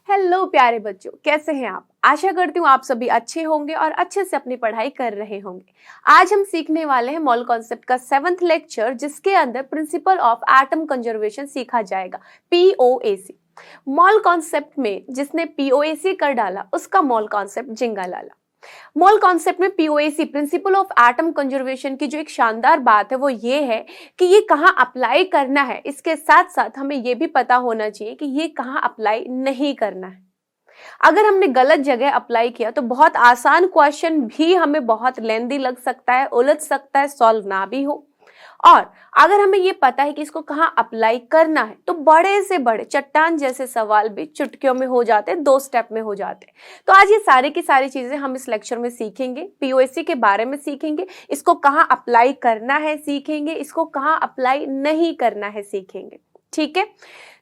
Hello प्यारे बच्चों, कैसे हैं आप। आशा करती हूँ आप सभी अच्छे होंगे और अच्छे से अपनी पढ़ाई कर रहे होंगे। आज हम सीखने वाले हैं मॉल कॉन्सेप्ट का 7th लेक्चर, जिसके अंदर प्रिंसिपल ऑफ एटम कंजर्वेशन सीखा जाएगा, पीओएसी। मॉल कॉन्सेप्ट में जिसने पीओएसी कर डाला उसका मॉल कॉन्सेप्ट जिंगालाला। मॉल कॉन्सेप्ट में POAC principle of atom conservation की जो एक शानदार बात है वो ये है कि ये कहाँ अप्लाई करना है। इसके साथ साथ हमें ये भी पता होना चाहिए कि ये कहाँ अप्लाई नहीं करना है। अगर हमने गलत जगह अप्लाई किया तो बहुत आसान क्वेश्चन भी हमें बहुत लेंदी लग सकता है, उलझ सकता है, सॉल्व ना भी हो। और अगर हमें ये पता है कि इसको कहाँ अप्लाई करना है तो बड़े से बड़े चट्टान जैसे सवाल भी चुटकियों में हो जाते हैं, 2 स्टेप में हो जाते हैं। तो आज ये सारी की सारी चीजें हम इस लेक्चर में सीखेंगे। पीओएसी के बारे में सीखेंगे, इसको कहाँ अप्लाई करना है सीखेंगे, इसको कहाँ अप्लाई नहीं करना है सीखेंगे। ठीक है,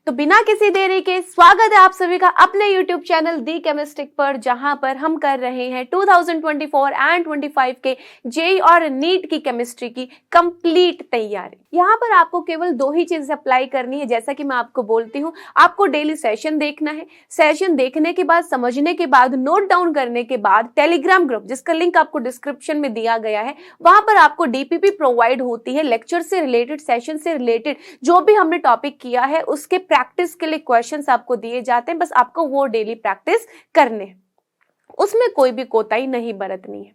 तो बिना किसी देरी के स्वागत है आप सभी का अपने YouTube चैनल दी केमिस्टिक पर, जहां पर हम कर रहे हैं 2024 एंड 25 के जेई और नीट की केमिस्ट्री की कंप्लीट तैयारी। यहाँ पर आपको केवल 2 ही चीजें अप्लाई करनी है। जैसा कि मैं आपको बोलती हूँ, आपको डेली सेशन देखना है। सेशन देखने के बाद, समझने के बाद, नोट डाउन करने के बाद टेलीग्राम ग्रुप, जिसका लिंक आपको डिस्क्रिप्शन में दिया गया है, वहां पर आपको डीपीपी प्रोवाइड होती है। लेक्चर से रिलेटेड, सेशन से रिलेटेड जो भी हमने टॉपिक किया है उसके प्रैक्टिस के लिए क्वेश्चंस आपको दिए जाते हैं। बस आपको वो डेली प्रैक्टिस करने हैं, उसमें कोई भी कोताही नहीं बरतनी है।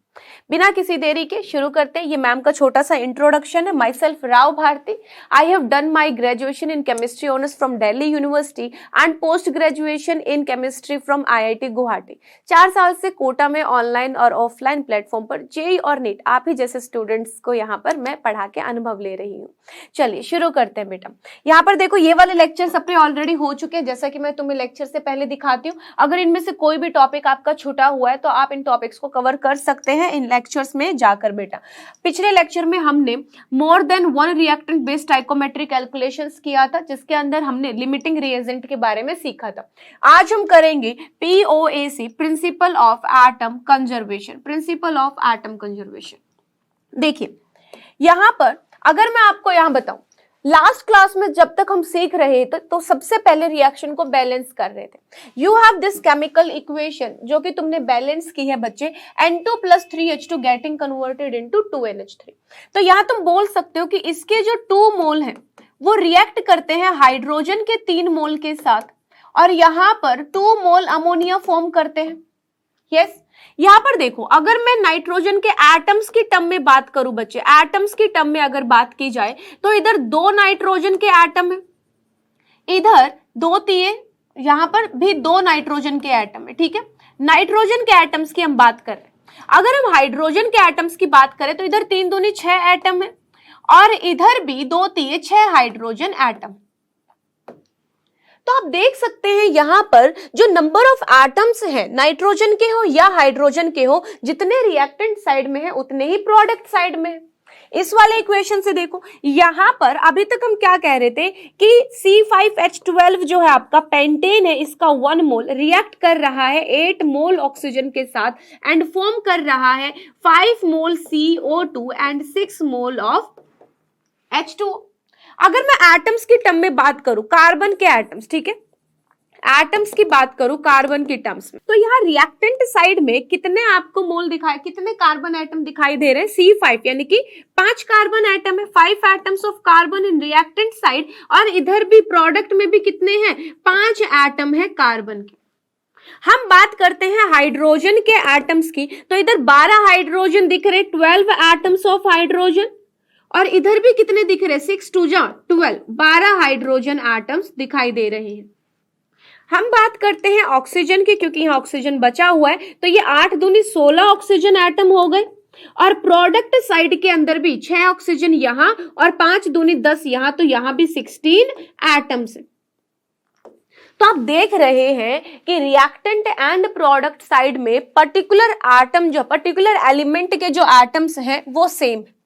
बिना किसी देरी के शुरू करते हैं। ये मैम का छोटा सा इंट्रोडक्शन है। Myself Rao Bharti, I have done my graduation in chemistry honours from Delhi University and post graduation in chemistry from IIT Guwahati. 4 साल से कोटा में ऑनलाइन और ऑफलाइन प्लेटफॉर्म पर जेई और नीट आप ही जैसे स्टूडेंट्स को यहाँ पर मैं पढ़ा के अनुभव ले रही हूँ। चलिए शुरू करते हैं बेटा। यहाँ पर देखो, ये वाले लेक्चर अपने ऑलरेडी हो चुके हैं, जैसा कि मैं तुम्हें लेक्चर से पहले दिखाती हूँ। अगर इनमें से कोई भी टॉपिक आपका छूटा हुआ है तो आप इन टॉपिक्स को कवर कर सकते हैं इन लेक्चर्स में जाकर बेटा। पिछले लेक्चर में हमने मोर than 1 reactant based stoichiometry calculations किया था, जिसके अंदर हमने लिमिटिंग रिएजेंट के बारे में सीखा था। आज हम करेंगे POAC, principle of atom conservation. Principle of atom conservation देखिए, यहां पर अगर मैं आपको यहां बताऊं, लास्ट क्लास में जब तक हम सीख रहे थे तो सबसे पहले रिएक्शन को बैलेंस कर रहे थे। You have this chemical equation जो कि तुमने बैलेंस की है बच्चे, N2 + 3H2 getting converted into 2NH3। तो यहां तुम बोल सकते हो कि इसके जो 2 मोल हैं वो रिएक्ट करते हैं हाइड्रोजन के 3 मोल के साथ, और यहां पर 2 मोल अमोनिया फॉर्म करते हैं। यस, यहां पर देखो, अगर मैं नाइट्रोजन के एटम्स की टर्म में बात करूं बच्चे, एटम्स की टर्म में अगर बात की जाए तो इधर 2 नाइट्रोजन के एटम है, इधर 2 दिए, यहां पर भी 2 नाइट्रोजन के एटम है। ठीक है, नाइट्रोजन के एटम्स की हम बात कर रहे हैं। अगर हम हाइड्रोजन के एटम्स की बात करें तो इधर 3 दूनी 6 एटम है, और इधर भी 2 दिए 6 हाइड्रोजन एटम। तो आप देख सकते हैं यहां पर जो नंबर ऑफ एटम्स हैं, नाइट्रोजन के हो या हाइड्रोजन के हो, जितने रिएक्टेंट साइड में है उतने ही प्रोडक्ट साइड में है। इस वाले इक्वेशन से देखो, यहां पर अभी तक हम क्या कह रहे थे कि C5H12 जो है आपका पेंटेन है, इसका 1 मोल रिएक्ट कर रहा है 8 मोल ऑक्सीजन के साथ एंड फॉर्म कर रहा है 5 मोल CO2 and 6 mole of H2O। अगर मैं एटम्स की टर्म में बात करूं, कार्बन के एटम्स, ठीक है, एटम्स की बात करूं कार्बन की टर्म्स में, तो यहाँ रिएक्टेंट साइड में कितने आपको मोल दिखाए, कितने कार्बन एटम दिखाई दे रहे हैं? C5, यानी कि 5 कार्बन एटम है, 5 atoms of carbon in reactant side, और इधर भी प्रोडक्ट में भी कितने हैं? 5 एटम है कार्बन के। हम बात करते हैं हाइड्रोजन के एटम्स की, तो इधर 12 हाइड्रोजन दिख रहे, 12 एटम्स ऑफ हाइड्रोजन, और इधर भी कितने दिख रहे? 6 2 जा 12, 12 हाइड्रोजन एटम्स दिखाई दे रहे हैं। हम बात करते हैं ऑक्सीजन की, क्योंकि यहाँ ऑक्सीजन बचा हुआ है, तो ये 8 दूनी 16 ऑक्सीजन एटम हो गए, और प्रोडक्ट साइड के अंदर भी 6 ऑक्सीजन यहां और 5 दूनी 10 यहां, तो यहां भी 16 एटम्स है। तो आप देख रहे हैं कि रिएक्टेंट एंड प्रोडक्ट साइड में पर्टिकुलर एटम, जो पर्टिकुलर एलिमेंट के जो एटम्स हैं वो सेम है।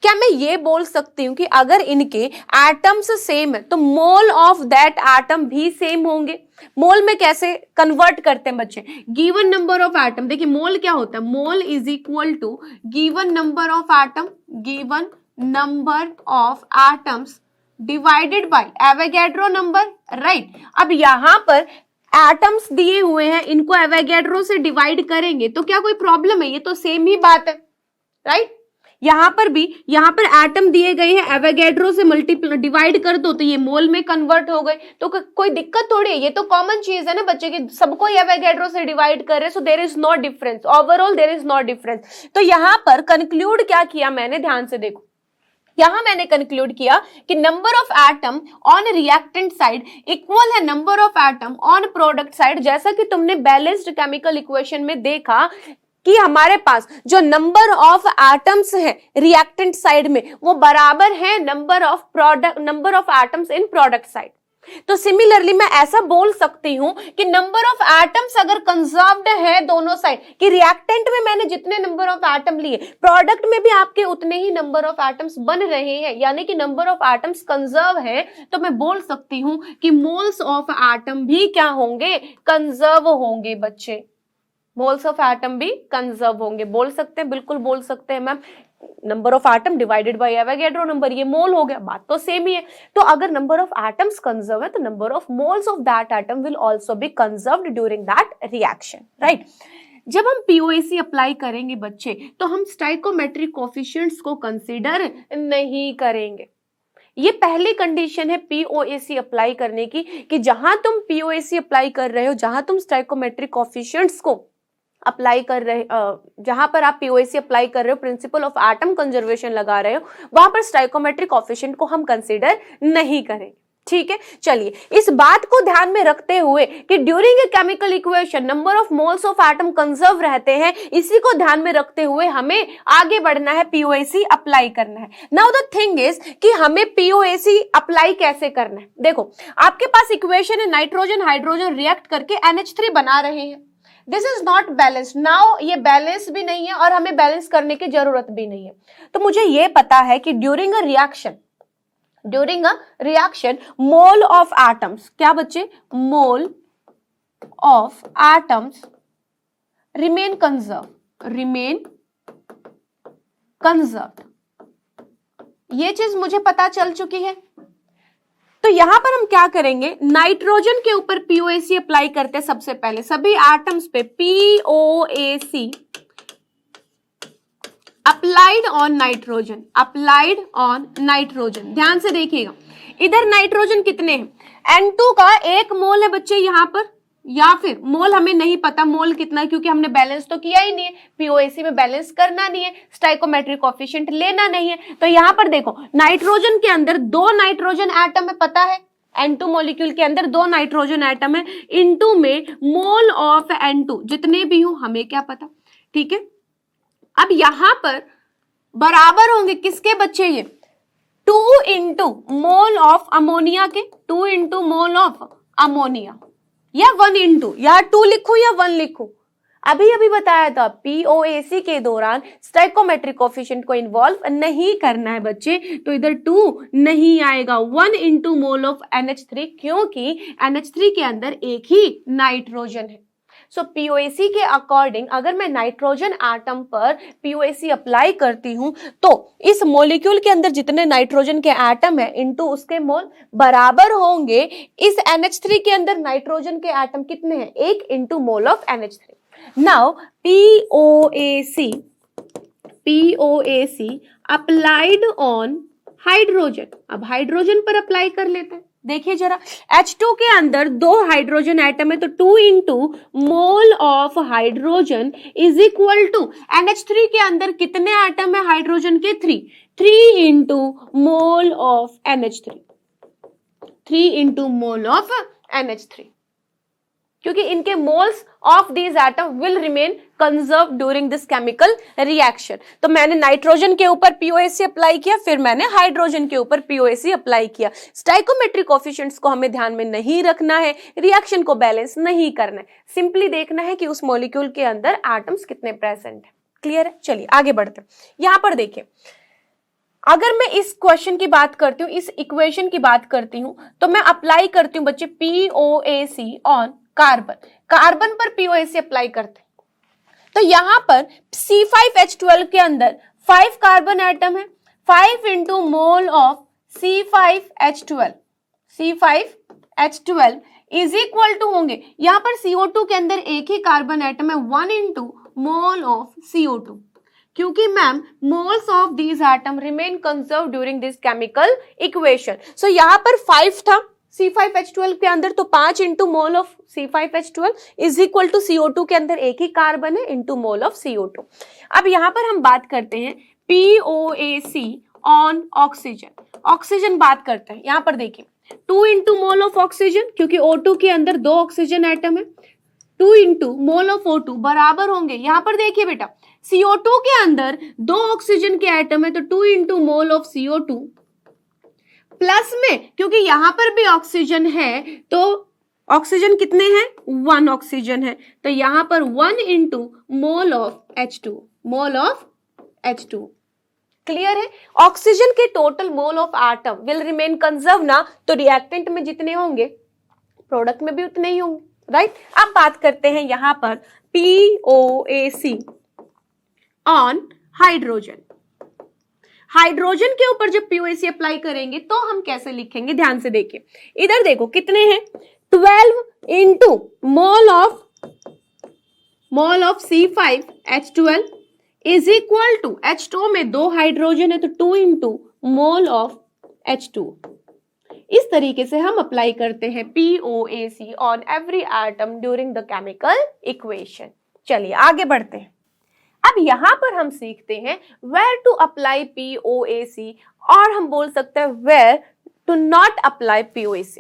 क्या मैं ये बोल सकती हूं कि अगर इनके एटम्स सेम है तो मोल ऑफ दैट एटम भी सेम होंगे? मोल में कैसे कन्वर्ट करते हैं बच्चे? गिवन नंबर ऑफ एटम, देखिए मोल क्या होता है? Mole is equal to given number of atom, given number of atoms divided by Avogadro number, right. अब यहां पर एटम्स दिए हुए हैं, इनको एवोगैड्रो से डिवाइड करेंगे तो क्या कोई प्रॉब्लम है? ये तो सेम ही बात है, राइट? यहां पर भी, यहां पर एटम दिए गए हैं, एवोगैड्रो से मल्टीप्लाई डिवाइड कर दो तो ये मोल में कन्वर्ट हो गए, तो कोई दिक्कत थोड़ी है, ये तो कॉमन चीज है ना बच्चे की, सबको एवोगैड्रो से डिवाइड कर रहे, so there is no difference, overall there is no difference. तो यहां पर कंक्लूड क्या किया मैंने, ध्यान से देखो, यहां मैंने कंक्लूड किया कि number of atom on reactant side equal है number of atom on product side. जैसा कि तुमने बैलेंस्ड केमिकल इक्वेशन में देखा कि हमारे पास जो नंबर ऑफ एटम्स है रिएक्टेंट साइड में वो बराबर है number of atoms in product side. तो सिमिलरली मैं ऐसा बोल सकती हूं कि नंबर ऑफ एटम्स अगर कंजर्व्ड है दोनों साइड, कि रिएक्टेंट में मैंने जितने नंबर ऑफ एटम लिए प्रोडक्ट में भी आपके उतने ही नंबर ऑफ एटम्स बन रहे हैं, यानी कि नंबर ऑफ एटम्स कंजर्व है, तो मैं बोल सकती हूं कि मोल्स ऑफ एटम भी क्या होंगे, कंजर्व होंगे बच्चे। मोल्स ऑफ एटम भी कंजर्व होंगे, बोल सकते हैं, बिल्कुल बोल सकते हैं ma'am. Number of atom divided by Avogadro number, ये मोल हो गया, बात तो सेम ही है। तो अगर नंबर ऑफ एटम्स कंजर्व है तो number of moles of that atom will also be conserved during that reaction, right? जब हम पीओएसी अप्लाई करेंगे बच्चे तो हम स्टाइकोमेट्रिक कोएफिशिएंट्स को कंसीडर नहीं करेंगे। ये पहली कंडीशन है पीओएसी अप्लाई करने की, कि जहां तुम पीओएसी अप्लाई कर रहे हो, जहां तुम स्टाइकोमेट्रिक कोएफिशिएंट्स को अप्लाई कर रहे, जहां पर आप पीओएसी अप्लाई कर रहे हो, प्रिंसिपल ऑफ एटम कंजर्वेशन लगा रहे हो, वहां पर स्टाइकोमेट्रिक कोएफिशिएंट को हम कंसीडर नहीं करेंगे, ठीक है? चलिए, इस बात को ध्यान में रखते हुए कि during a chemical equation number of moles of atom conserve रहते हैं, इसी को ध्यान में रखते हुए हमें आगे बढ़ना है, पीओएसी अप्लाई करना है। नाउ द थिंग इज कि हमें पीओएसी अप्लाई कैसे करना है। देखो, आपके पास इक्वेशन है, नाइट्रोजन हाइड्रोजन रिएक्ट करके NH3 बना रहे हैं, this is not balanced. Now ये बैलेंस भी नहीं है और हमें बैलेंस करने की जरूरत भी नहीं है। तो मुझे ये पता है कि during a reaction mole of atoms, क्या बच्चे, mole of atoms remain conserved, ये चीज मुझे पता चल चुकी है। तो यहां पर हम क्या करेंगे, नाइट्रोजन के ऊपर पीओएसी अप्लाई करते हैं सबसे पहले, सभी एटम्स पे पीओएसी अप्लाइड ऑन नाइट्रोजन। ध्यान से देखिएगा, इधर नाइट्रोजन कितने हैं, N2 का 1 मोल है बच्चे यहां पर, या फिर मोल हमें नहीं पता मोल कितना है, क्योंकि हमने बैलेंस तो किया ही नहीं है, पीओएसी में बैलेंस करना नहीं है, स्टाइकोमेट्रिक कोएफिशिएंट लेना नहीं है। तो यहां पर देखो, नाइट्रोजन के अंदर 2 नाइट्रोजन एटम है, पता है N2 मॉलिक्यूल के अंदर 2 नाइट्रोजन एटम है, इनटू में मोल ऑफ N2 जितने भी हो हमें क्या पता, ठीक है? अब यहां पर बराबर होंगे किसके बच्चे, ये 2 इंटू मोल ऑफ अमोनिया के, 2 इंटू मोल ऑफ अमोनिया, या 1 इंटू, या 2 लिखूं या 1 लिखूं, अभी बताया था पीओएसी के दौरान स्टाइकोमेट्रिक कोएफिशिएंट को इन्वॉल्व नहीं करना है बच्चे, तो इधर 2 नहीं आएगा, 1 इंटू मोल ऑफ NH3, क्योंकि NH3 के अंदर एक ही नाइट्रोजन है। सो पीओएसी के अकॉर्डिंग अगर मैं नाइट्रोजन एटम पर पीओएसी अप्लाई करती हूं तो इस मॉलिक्यूल के अंदर जितने नाइट्रोजन के एटम है इनटू उसके मोल बराबर होंगे इस NH3 के अंदर नाइट्रोजन के एटम कितने हैं, 1 into mole of NH3। Now POAC applied on hydrogen, अब हाइड्रोजन पर अप्लाई कर लेते हैं। देखिए जरा, H2 के अंदर 2 हाइड्रोजन एटम है, तो 2 into mole of hydrogen is equal to NH3 के अंदर कितने एटम है हाइड्रोजन के, 3 into mole of NH3, 3 into mole of NH3, क्योंकि इनके moles of these atom will remain conserve during this chemical reaction. तो मैंने नाइट्रोजन के ऊपर पीओएसी अप्लाई किया, फिर मैंने हाइड्रोजन के ऊपर पीओएसी अप्लाई किया। स्टाइकोमेट्रिक कोएफिशिएंट्स को हमें ध्यान में नहीं रखना है, रिएक्शन को बैलेंस नहीं करना है, सिंपली देखना है कि उस मॉलिक्यूल के अंदर एटम्स कितने प्रेजेंट है। क्लियर है? चलिए आगे बढ़ते हैं। यहां पर देखिए, अगर मैं इस क्वेश्चन की बात करती हूँ, इस इक्वेशन की बात करती हूँ, तो मैं अप्लाई करती हूँ बच्चे पीओएसी ऑन कार्बन पर पीओएसी अप्लाई करते हैं। तो यहां पर C5H12 के अंदर 5 कार्बन एटम है, 5 into mole of C5H12 is equal to होंगे, यहाँ पर CO2 के अंदर एक ही कार्बन एटम है, 1 into मोल ऑफ CO2, क्योंकि ma'am moles of these atom remain conserve during this chemical equation. So यहाँ पर 5 था C5H12 के अंदर, तो 5 into mole of C5H12 is equal to CO2 के अंदर एक ही कार्बन है इंटू मोल ऑफ CO2। अब यहाँ पर हम बात करते हैं POAC ऑन ऑक्सीजन, ऑक्सीजन बात करते हैं। यहाँ पर देखिए 2 इंटू मोल ऑफ ऑक्सीजन, क्योंकि O2 के अंदर 2 ऑक्सीजन एटम है, 2 इंटू मोल ऑफ O2 बराबर होंगे, यहाँ पर देखिए बेटा CO2 के अंदर 2 ऑक्सीजन के एटम है, तो 2 into mole of CO2 plus में, क्योंकि यहां पर भी ऑक्सीजन है, तो ऑक्सीजन कितने हैं, 1 ऑक्सीजन है, तो यहां पर 1 into mole of H2, mole of H2। Clear है? ऑक्सीजन के total mole of atom will remain conserve ना, तो रिएक्टेंट में जितने होंगे प्रोडक्ट में भी उतने ही होंगे, राइट। अब बात करते हैं यहां पर POAC ऑन हाइड्रोजन, हाइड्रोजन के ऊपर जब POAC अप्लाई करेंगे तो हम कैसे लिखेंगे, ध्यान से देखिए, इधर देखो कितने हैं, 12 into mole of C5H12 is equal to H2 में 2 हाइड्रोजन है, तो 2 इंटू मोल ऑफ H2। इस तरीके से हम अप्लाई करते हैं POAC on every atom during the chemical equation. चलिए आगे बढ़ते हैं। अब यहां पर हम सीखते हैं वेयर टू अप्लाई POAC, और हम बोल सकते हैं where to not apply POAC।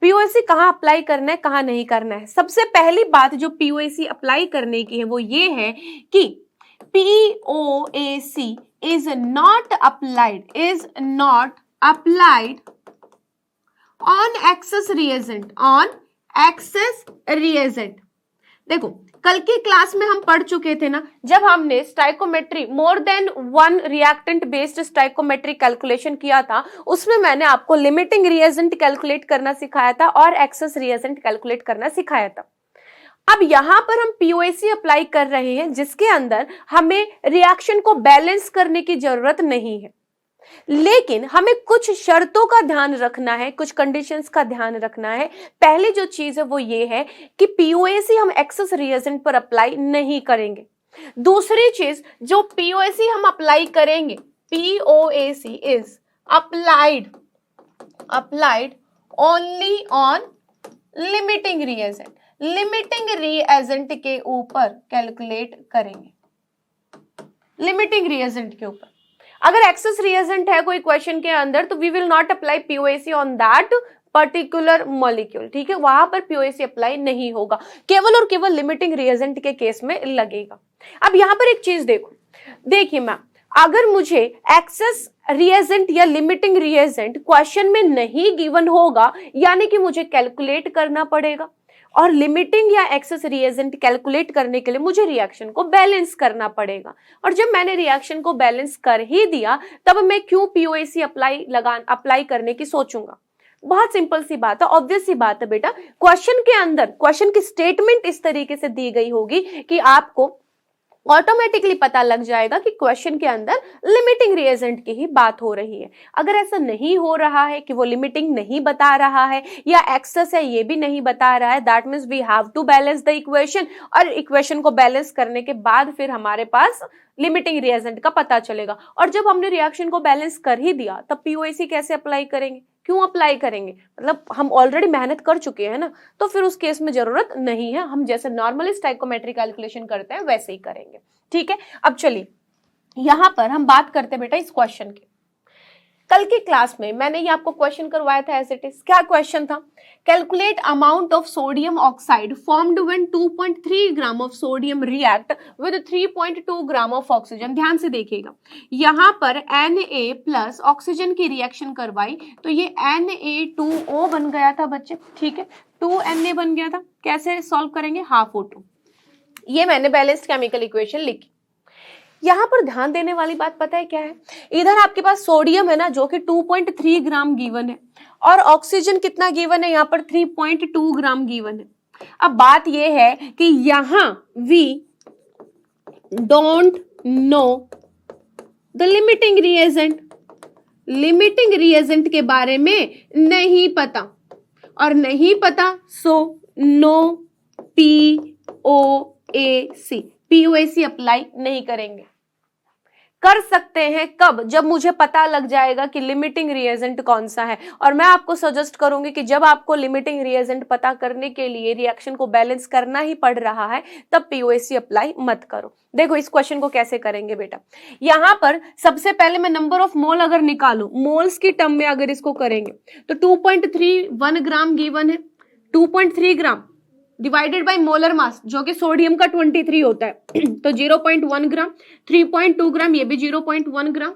POAC कहाँ अप्लाई करना है, कहाँ नहीं करना है। सबसे पहली बात जो POAC अप्लाई करने की है वो ये है कि POAC is not applied on excess reagent। देखो कल की क्लास में हम पढ़ चुके थे ना, जब हमने स्टाइकोमेट्री मोर than 1 reactant based stoichiometry calculation किया था, उसमें मैंने आपको लिमिटिंग रिएजेंट कैलकुलेट करना सिखाया था और एक्सेस रिएजेंट कैलकुलेट करना सिखाया था। अब यहां पर हम POAC अप्लाई कर रहे हैं जिसके अंदर हमें रिएक्शन को बैलेंस करने की जरूरत नहीं है, लेकिन हमें कुछ शर्तों का ध्यान रखना है, कुछ कंडीशंस का ध्यान रखना है। पहली जो चीज है वो ये है कि POAC हम एक्सेस रिएजेंट पर अप्लाई नहीं करेंगे। दूसरी चीज जो POAC हम अप्लाई करेंगे, POAC is applied only on limiting reagent, limiting reagent के ऊपर कैलकुलेट करेंगे, लिमिटिंग रिएजेंट के ऊपर। अगर एक्सेस रिएजेंट है कोई क्वेश्चन के अंदर तो we will not apply POAC on that particular molecule, ठीक है, वहां पर POAC अप्लाई नहीं होगा, केवल और केवल लिमिटिंग रिएजेंट के केस में लगेगा। अब यहां पर एक चीज देखो, देखिए मैम, अगर मुझे एक्सेस रिएजेंट या लिमिटिंग रिएजेंट क्वेश्चन में नहीं गिवन होगा, यानी कि मुझे कैलकुलेट करना पड़ेगा, और लिमिटिंग या एक्सेस रिएजेंट कैलकुलेट करने के लिए मुझे रिएक्शन को बैलेंस करना पड़ेगा। और जब मैंने रिएक्शन को बैलेंस कर ही दिया तब मैं क्यों POAC अप्लाई करने की सोचूंगा। बहुत सिंपल सी बात है, ऑब्वियस सी बात है बेटा, क्वेश्चन के अंदर क्वेश्चन की स्टेटमेंट इस तरीके से दी गई होगी कि आपको ऑटोमेटिकली पता लग जाएगा कि क्वेश्चन के अंदर लिमिटिंग रिएजेंट की ही बात हो रही है। अगर ऐसा नहीं हो रहा है कि वो लिमिटिंग नहीं बता रहा है या एक्सेस है ये भी नहीं बता रहा है, that means we have to balance the equation, और इक्वेशन को बैलेंस करने के बाद फिर हमारे पास लिमिटिंग रिएजेंट का पता चलेगा। और जब हमने रिएक्शन को बैलेंस कर ही दिया तब POAC कैसे अप्लाई करेंगे, क्यों अप्लाई करेंगे, मतलब हम ऑलरेडी मेहनत कर चुके हैं ना, तो फिर उस केस में जरूरत नहीं है, हम जैसे नॉर्मली स्टाइकोमेट्रिक कैलकुलेशन करते हैं वैसे ही करेंगे, ठीक है। अब चलिए यहां पर हम बात करते हैं बेटा इस क्वेश्चन की। कल की क्लास में मैंने ये आपको क्वेश्चन करवाया था एज इट इज। क्या क्वेश्चन था, calculate amount of sodium oxide formed when 2.3 gram of sodium react with 3.2 gram of oxygen. ध्यान से देखिएगा, यहाँ पर Na प्लस ऑक्सीजन की रिएक्शन करवाई तो ये Na2O बन गया था बच्चे, ठीक है, 2Na बन गया था। कैसे सॉल्व करेंगे, हाफ O2। ये मैंने बैलेंस्ड केमिकल इक्वेशन लिखी। यहां पर ध्यान देने वाली बात पता है क्या है, इधर आपके पास सोडियम है ना जो कि 2.3 ग्राम गिवन है, और ऑक्सीजन कितना गिवन है, यहाँ पर 3.2 ग्राम गिवन है। अब बात यह है कि यहां we don't know the limiting reagent, limiting reagent के बारे में नहीं पता। और नहीं पता so no POAC, POAC apply नहीं करेंगे। कर सकते हैं कब? जब मुझे पता लग जाएगा कि लिमिटिंग रिएजेंट कौन सा है, और मैं आपको सजेस्ट करूंगी कि जब आपको लिमिटिंग रिएजेंट पता करने के लिए रिएक्शन को बैलेंस करना ही पड़ रहा है तब POAC अप्लाई मत करो। देखो इस क्वेश्चन को कैसे करेंगे बेटा, यहां पर सबसे पहले मैं नंबर ऑफ मोल अगर निकालू, मोल्स की टर्म में अगर इसको करेंगे तो 2.31 ग्राम गिवन है, 2.3 ग्राम डिवाइडेड बाय मोलर मास जो कि सोडियम का 23 होता है तो 0.1 ग्राम, 3.2 ग्राम ये भी 0.1 ग्राम।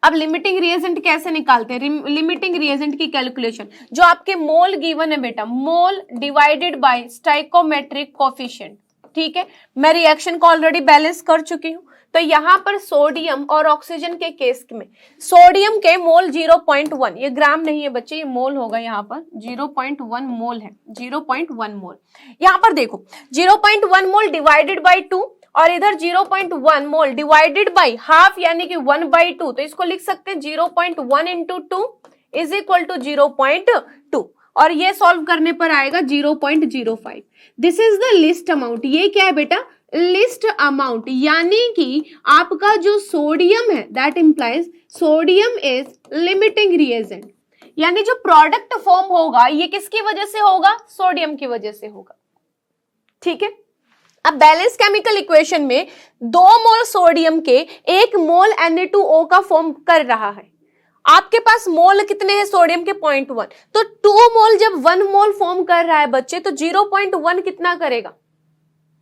अब लिमिटिंग रिएजेंट कैसे निकालते हैं? लिमिटिंग रिएजेंट की कैलकुलेशन, जो आपके मोल गिवन है बेटा, मोल डिवाइडेड बाय स्टाइकोमेट्रिक कोफिशिएंट, ठीक है। मैं रिएक्शन को ऑलरेडी बैलेंस कर चुकी हूं, तो यहां पर सोडियम और ऑक्सीजन के केस में सोडियम के मोल 0.1, ये ग्राम नहीं है बच्चे, ये मोल होगा, यहाँ पर 0.1 मोल है, 0.1 मोल। यहां पर देखो 0.1 मोल डिवाइडेड बाय 2 और इधर 0.1 मोल डिवाइडेड बाय हाफ यानी कि 1/2, तो इसको लिख सकते हैं 0.1 इंटू 2 इज इक्वल टू 0.2 और ये सॉल्व करने पर आएगा 0.05। This is the list amount. ये क्या है बेटा? लिस्ट अमाउंट, यानी कि आपका जो सोडियम है that implies sodium is limiting reagent, यानी जो प्रोडक्ट फॉर्म होगा ये किसकी वजह से होगा? सोडियम की वजह से होगा, ठीक है। अब बैलेंस केमिकल इक्वेशन में 2 मोल सोडियम के 1 मोल Na2O का फॉर्म कर रहा है। आपके पास मोल कितने हैं सोडियम के? 0.1, तो 2 मोल जब 1 मोल फॉर्म कर रहा है बच्चे तो 0.1 कितना करेगा?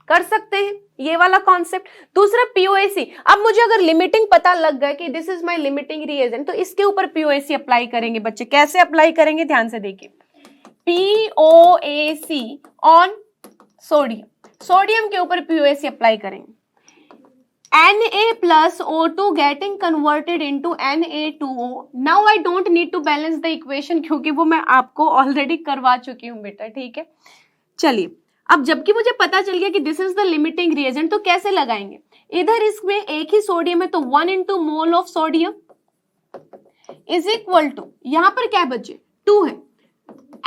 कर सकते हैं ये वाला कॉन्सेप्ट। दूसरा POAC, अब मुझे अगर लिमिटिंग पता लग गया कि this is my limiting reagent तो इसके ऊपर POAC अप्लाई करेंगे बच्चे। कैसे अप्लाई करेंगे ध्यान से देखिए, POAC ऑन सोडियम, सोडियम के ऊपर POAC अप्लाई करेंगे। Na plus O2 getting converted into Na2O. Now I don't need to balance the equation क्योंकि वो मैं आपको ऑलरेडी करवा चुकी हूँ बेटा, ठीक है। चलिए अब जबकि मुझे पता चल गया कि this is the limiting reagent तो कैसे लगाएंगे? इधर इसमें एक ही सोडियम है तो 1 into mole of sodium is equal to, यहां पर क्या बचे? 2 है।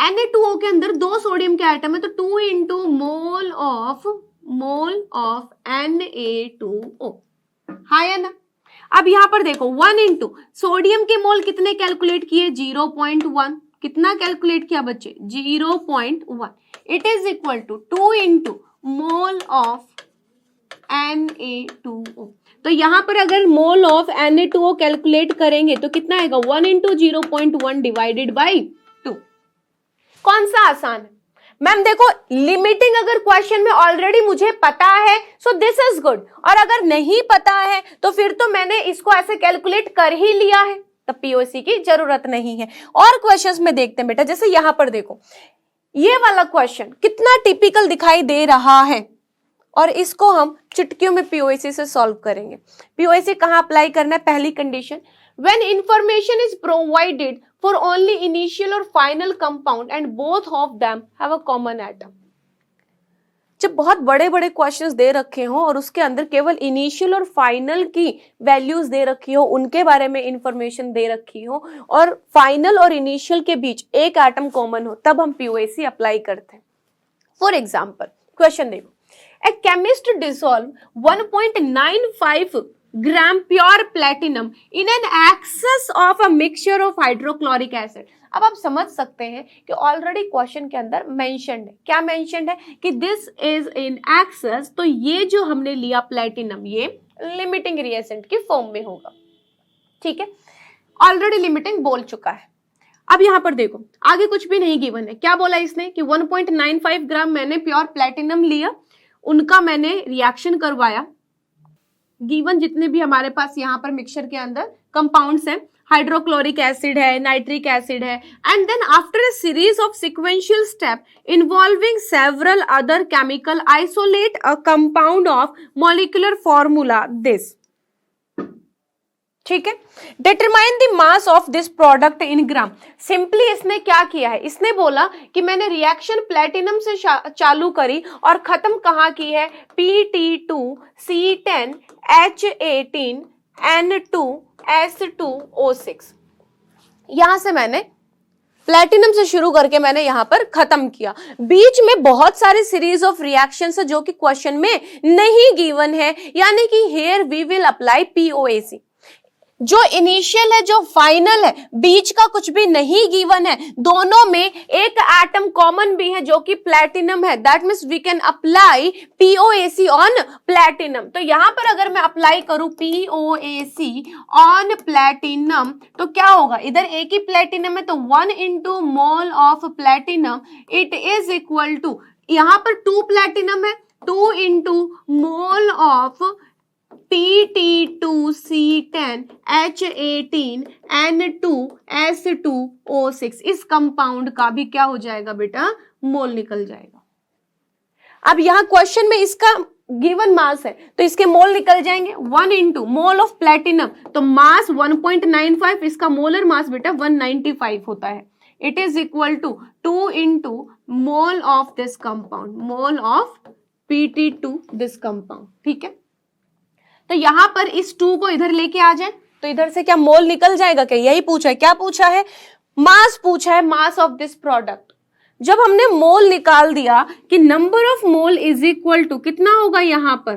Na2O के अंदर 2 सोडियम के आइटम है तो 2 इंटू मोल ऑफ Na2O, हाँ या ना? अब यहां पर देखो 1 इंटू सोडियम के मोल कितने कैलकुलेट किए? 0.1। कितना कैलकुलेट किया बच्चे? 0.1। It is equal to 2 into mole of Na2O। तो यहां पर अगर मोल ऑफ Na2O कैलकुलेट करेंगे तो कितना आएगा? 1 इंटू 0.1 डिवाइडेड बाई 2। कौन सा आसान है? मैम देखो लिमिटिंग अगर क्वेश्चन में ऑलरेडी मुझे पता है सो दिस इज गुड, और अगर नहीं पता है तो फिर तो मैंने इसको ऐसे कैलकुलेट कर ही लिया है तो POAC की जरूरत नहीं है। और क्वेश्चंस में देखते हैं बेटा, जैसे यहां पर देखो ये वाला क्वेश्चन कितना टिपिकल दिखाई दे रहा है और इसको हम चुटकियों में POAC से सॉल्व करेंगे। POAC कहां अप्लाई करना है? पहली condition, when information is provided for only initial or final compound and both of them have a common atom। जब बहुत बड़े बड़े क्वेश्चंस दे रखे हो और उसके अंदर केवल इनिशियल और फाइनल की वैल्यूज दे रखी हो, उनके बारे में इंफॉर्मेशन दे रखी हो और फाइनल और इनिशियल के बीच एक एटम कॉमन हो, तब हम POAC अप्लाई करते हैं। फॉर एग्जाम्पल क्वेश्चन देखो, a chemist dissolve 1.95 gram pure platinum in an excess of a mixture of hydrochloric acid. अब आप समझ सकते हैं कि ऑलरेडी क्वेश्चन के अंदर मेंशन्ड है, क्या मेंशन्ड है कि दिस इज इन एक्सेस, तो ये जो हमने लिया प्लेटिनम ये लिमिटिंग रिएजेंट की फॉर्म में होगा, ठीक है। ऑलरेडी लिमिटिंग बोल चुका है। अब यहां पर देखो आगे कुछ भी नहीं गिवन है, क्या बोला इसने कि 1.95 ग्राम मैंने प्योर प्लेटिनम लिया, उनका मैंने रिएक्शन करवाया, गिवन जितने भी हमारे पास यहाँ पर मिक्सचर के अंदर कंपाउंड्स हैं, हाइड्रोक्लोरिक एसिड है, नाइट्रिक एसिड है, and then after a series of sequential step involving several other chemical isolate a compound of molecular formula this, ठीक है। Determine the mass of this product in gram. Simply इसने क्या किया है, इसने बोला कि मैंने रिएक्शन प्लेटिनम से चालू करी और खत्म कहाँ की है? Pt2C10H18N2S2O6। यहां से मैंने प्लेटिनम से शुरू करके मैंने यहां पर खत्म किया। बीच में बहुत सारे सीरीज ऑफ रिएक्शंस है जो कि क्वेश्चन में नहीं गिवन है, यानी कि here we will apply POAC. जो इनिशियल है, जो फाइनल है, बीच का कुछ भी नहीं गिवन है, दोनों में एक एटम कॉमन भी है जो कि प्लेटिनम है। That means we can apply POAC on platinum. तो यहां पर अगर मैं अप्लाई करूं पीओएसी ऑन प्लेटिनम तो क्या होगा, इधर एक ही प्लेटिनम है तो 1 into mole of platinum it is equal to, यहां पर 2 प्लेटिनम है, 2 into mole of Pt2C10 H18 N2S2O6। इस कंपाउंड का भी क्या हो जाएगा बेटा, मोल निकल जाएगा। अब यहां क्वेश्चन में इसका गिवन मास है तो इसके मोल निकल जाएंगे। 1 into मोल ऑफ प्लेटिनम तो मास 1.95, इसका मोलर मास बेटा 195 होता है। It is equal to 2 into mole of this compound, mole of Pt2 this compound. ठीक है, तो यहां पर इस 2 को इधर लेके आ जाए तो इधर से क्या मोल निकल जाएगा क्या, यही पूछा है। क्या पूछा है, मास पूछा है, मास ऑफ दिस प्रोडक्ट। जब हमने मोल निकाल दिया कि number of mole is equal to कितना होगा, यहां पर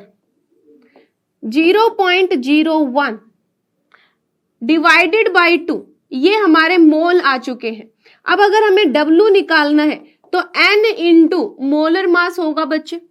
0.01 डिवाइडेड बाई 2, ये हमारे मोल आ चुके हैं। अब अगर हमें W निकालना है तो N इंटू मोलर मास होगा बच्चे।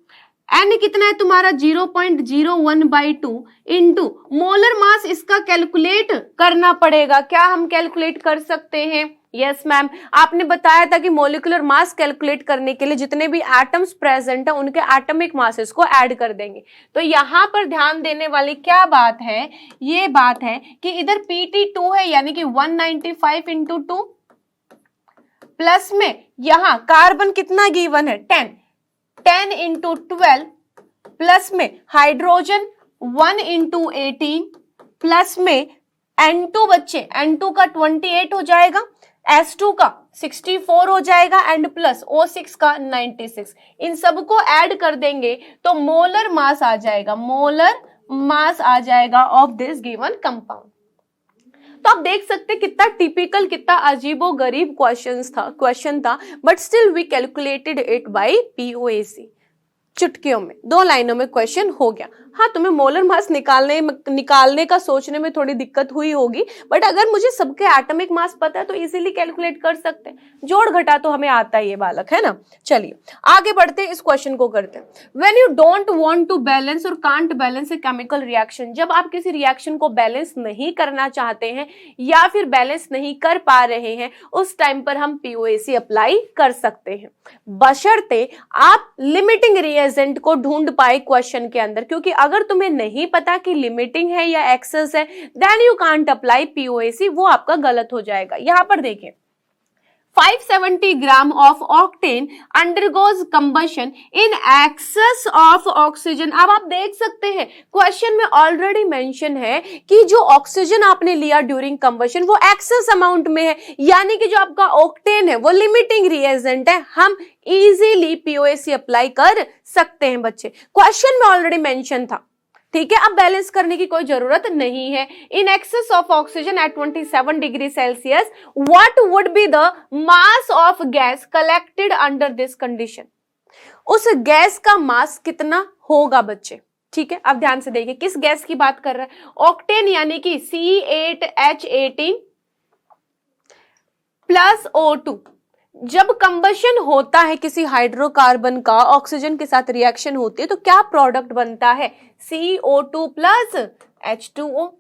N कितना है तुम्हारा 0.01/2 इंटू मोलर मास, इसका कैलकुलेट करना पड़ेगा। क्या हम कैलकुलेट कर सकते हैं? यस मैम, आपने बताया था कि मोलिकुलर मास कैलकुलेट करने के लिए जितने भी एटम्स प्रेजेंट है उनके एटॉमिक मासेस को ऐड कर देंगे। तो यहां पर ध्यान देने वाली क्या बात है, ये बात है कि इधर Pt2 है यानी कि 195 इंटू 2 प्लस में यहां कार्बन कितना गिवन है 10 इंटू 12 प्लस में हाइड्रोजन 1 इंटू 18 प्लस में N2 बच्चे, N2 का 28 हो जाएगा, S2 का 64 हो जाएगा एंड प्लस O6 का 96। इन सबको ऐड कर देंगे तो मोलर मास आ जाएगा, मोलर मास आ जाएगा ऑफ दिस गिवन कंपाउंड। तो आप देख सकते हैं कितना टिपिकल, कितना अजीबो गरीब क्वेश्चन था, but still we calculated it by POAC. चुटकियों में 2 लाइनों में क्वेश्चन हो गया। हाँ, तुम्हें मोलर मास निकालने का सोचने में थोड़ी दिक्कत हुई होगी, बट अगर मुझे सबके एटॉमिक मास पता है तो इजीली कैलकुलेट कर सकते हैं। जोड़ घटा तो हमें आता ही है बालक, है ना। चलिए आगे बढ़ते हैं, इस क्वेश्चन को करते हैं। When you don't want to balance और can't balance a chemical reaction, जब आप किसी रिएक्शन को बैलेंस नहीं करना चाहते हैं या फिर बैलेंस नहीं कर पा रहे हैं, उस टाइम पर हम पीओएसी अप्लाई कर सकते हैं, बशर्ते आप लिमिटिंग रिएजेंट को ढूंढ पाए क्वेश्चन के अंदर। क्योंकि अगर तुम्हें नहीं पता कि लिमिटिंग है या एक्सेस है, then you can't apply POAC, वो आपका गलत हो जाएगा। यहां पर देखें 570 gram of octane undergoes combustion in excess of oxygen. अब आप देख सकते हैं क्वेश्चन में ऑलरेडी मेंशन है कि जो ऑक्सीजन आपने लिया ड्यूरिंग कंबशन वो एक्सेस अमाउंट में है, यानी कि जो आपका ऑक्टेन है वो लिमिटिंग रिएजेंट है, हम इजीली पीओएसी अप्लाई कर सकते हैं बच्चे। क्वेश्चन में ऑलरेडी मेंशन था, ठीक है। अब बैलेंस करने की कोई जरूरत नहीं है। In excess of oxygen at 27 degree Celsius what would be the mass of gas collected under this condition. उस गैस का मास कितना होगा बच्चे, ठीक है। अब ध्यान से देखिए किस गैस की बात कर रहा है, ऑक्टेन यानी कि C8H18 प्लस O2। जब कंबशन होता है किसी हाइड्रोकार्बन का, ऑक्सीजन के साथ रिएक्शन होती है तो क्या प्रोडक्ट बनता है, CO2 plus H2O।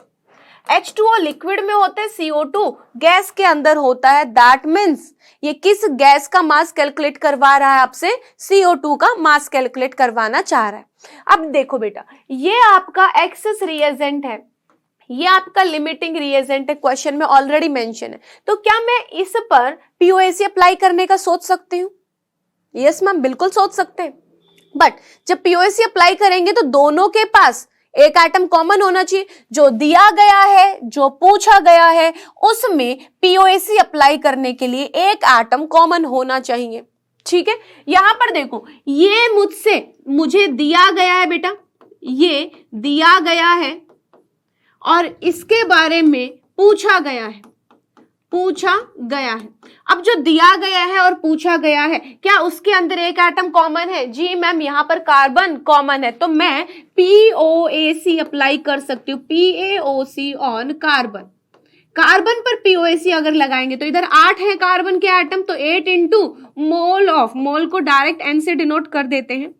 H2O liquid में होता है, CO2 गैस के अंदर होता है। दैट मीन्स ये किस गैस का मास कैलकुलेट करवा रहा है आपसे, CO2 का मास कैलकुलेट करवाना चाह रहा है। अब देखो बेटा, ये आपका एक्सेस रिएजेंट है, ये आपका लिमिटिंग रिएजेंट है, क्वेश्चन में ऑलरेडी मेंशन है। तो क्या मैं इस पर पीओएसी अप्लाई करने का सोच सकती हूँ? यस मैम, बिल्कुल सोच सकते हैं। बट जब पीओएसी अप्लाई करेंगे तो दोनों के पास एक एटम कॉमन होना चाहिए। जो दिया गया है, जो पूछा गया है, उसमें पीओएसी अप्लाई करने के लिए एक एटम कॉमन होना चाहिए, ठीक है। यहां पर देखो, ये मुझे दिया गया है बेटा, ये दिया गया है और इसके बारे में पूछा गया है। पूछा गया है। अब जो दिया गया है और पूछा गया है, क्या उसके अंदर एक एटम कॉमन है? जी मैम, यहाँ पर कार्बन कॉमन है, तो मैं POAC अप्लाई कर सकती हूँ, PaOC ऑन कार्बन। कार्बन पर POAC अगर लगाएंगे तो इधर 8 है कार्बन के एटम, तो 8 इंटू मोल ऑफ, मोल को डायरेक्ट N से डिनोट कर देते हैं,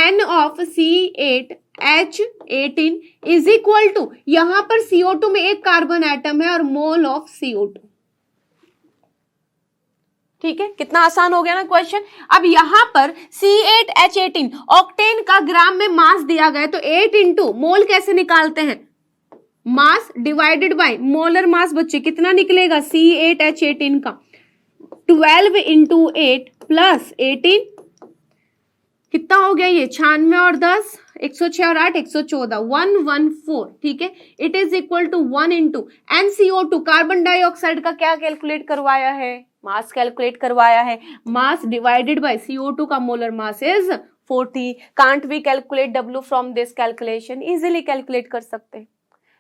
N of C8H18 is equal to, यहां पर CO2 में एक कार्बन एटम है और मोल ऑफ CO2। ठीक है, कितना आसान हो गया ना क्वेश्चन। अब यहां पर C8H18 ऑक्टेन का ग्राम में मास दिया गया है, तो 8 इंटू मोल कैसे निकालते हैं, मास डिवाइडेड बाय मोलर मास। बच्चे कितना निकलेगा C8H18 का, 12 इंटू 8 प्लस 18, कितना हो गया ये, 96 और 10, 106 और 8, 114, 114। ठीक है, it is equal to 1 into NCO2, carbon dioxide का क्या कैलकुलेट करवाया है, मास कैलकुलेट करवाया है, मास डिवाइडेड बाय CO2 का molar mass is 40। Can't we calculate W from this calculation, easily calculate कर सकते हैं।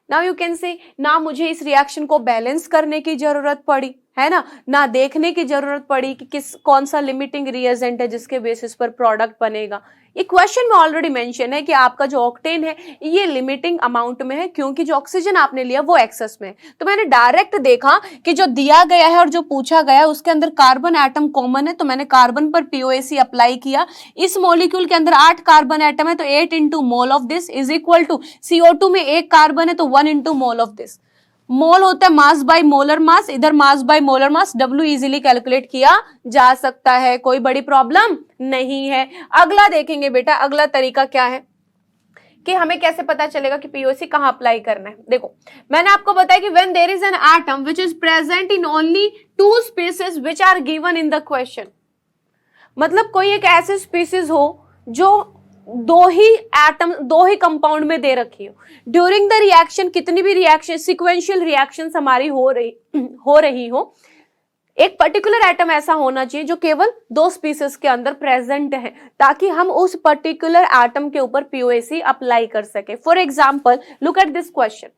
नाउ यू कैन से, ना मुझे इस रिएक्शन को बैलेंस करने की जरूरत पड़ी, है ना देखने की जरूरत पड़ी कि कौन सा लिमिटिंग रिएजेंट है जिसके बेसिस पर प्रोडक्ट बनेगा। ये क्वेश्चन में ऑलरेडी मेंशन है कि आपका जो ऑक्टेन है ये लिमिटिंग अमाउंट में है, क्योंकि जो ऑक्सीजन आपने लिया वो एक्सेस में है। तो मैंने डायरेक्ट देखा कि जो दिया गया है और जो पूछा गया है उसके अंदर कार्बन एटम कॉमन है, तो मैंने कार्बन पर POAC अप्लाई किया। इस मॉलिक्यूल के अंदर 8 कार्बन एटम है, तो 8 into mole of this is equal to, CO2 में एक कार्बन है तो 1 into mole of this. Mole होता है मास बाय मोलर मास, इधर mass by molar mass, W easily calculate किया जा सकता है, कोई बड़ी प्रॉब्लम नहीं है। अगला देखेंगे बेटा, अगला तरीका क्या है कि हमें कैसे पता चलेगा कि POAC कहां अप्लाई करना है। देखो, मैंने आपको बताया कि when there is an atom which is present in only 2 species which are given in the question, मतलब कोई एक ऐसी स्पीसीज हो जो दो ही कंपाउंड में दे रखी हो, ड्यूरिंग द रिएक्शन कितनी भी रिएक्शन, सिक्वेंशियल रिएक्शन हमारी हो रही हो, एक पर्टिकुलर एटम ऐसा होना चाहिए जो केवल 2 स्पीसीज के अंदर प्रेजेंट है, ताकि हम उस पर्टिकुलर एटम के ऊपर POAC अप्लाई कर सके। For example, look at this question,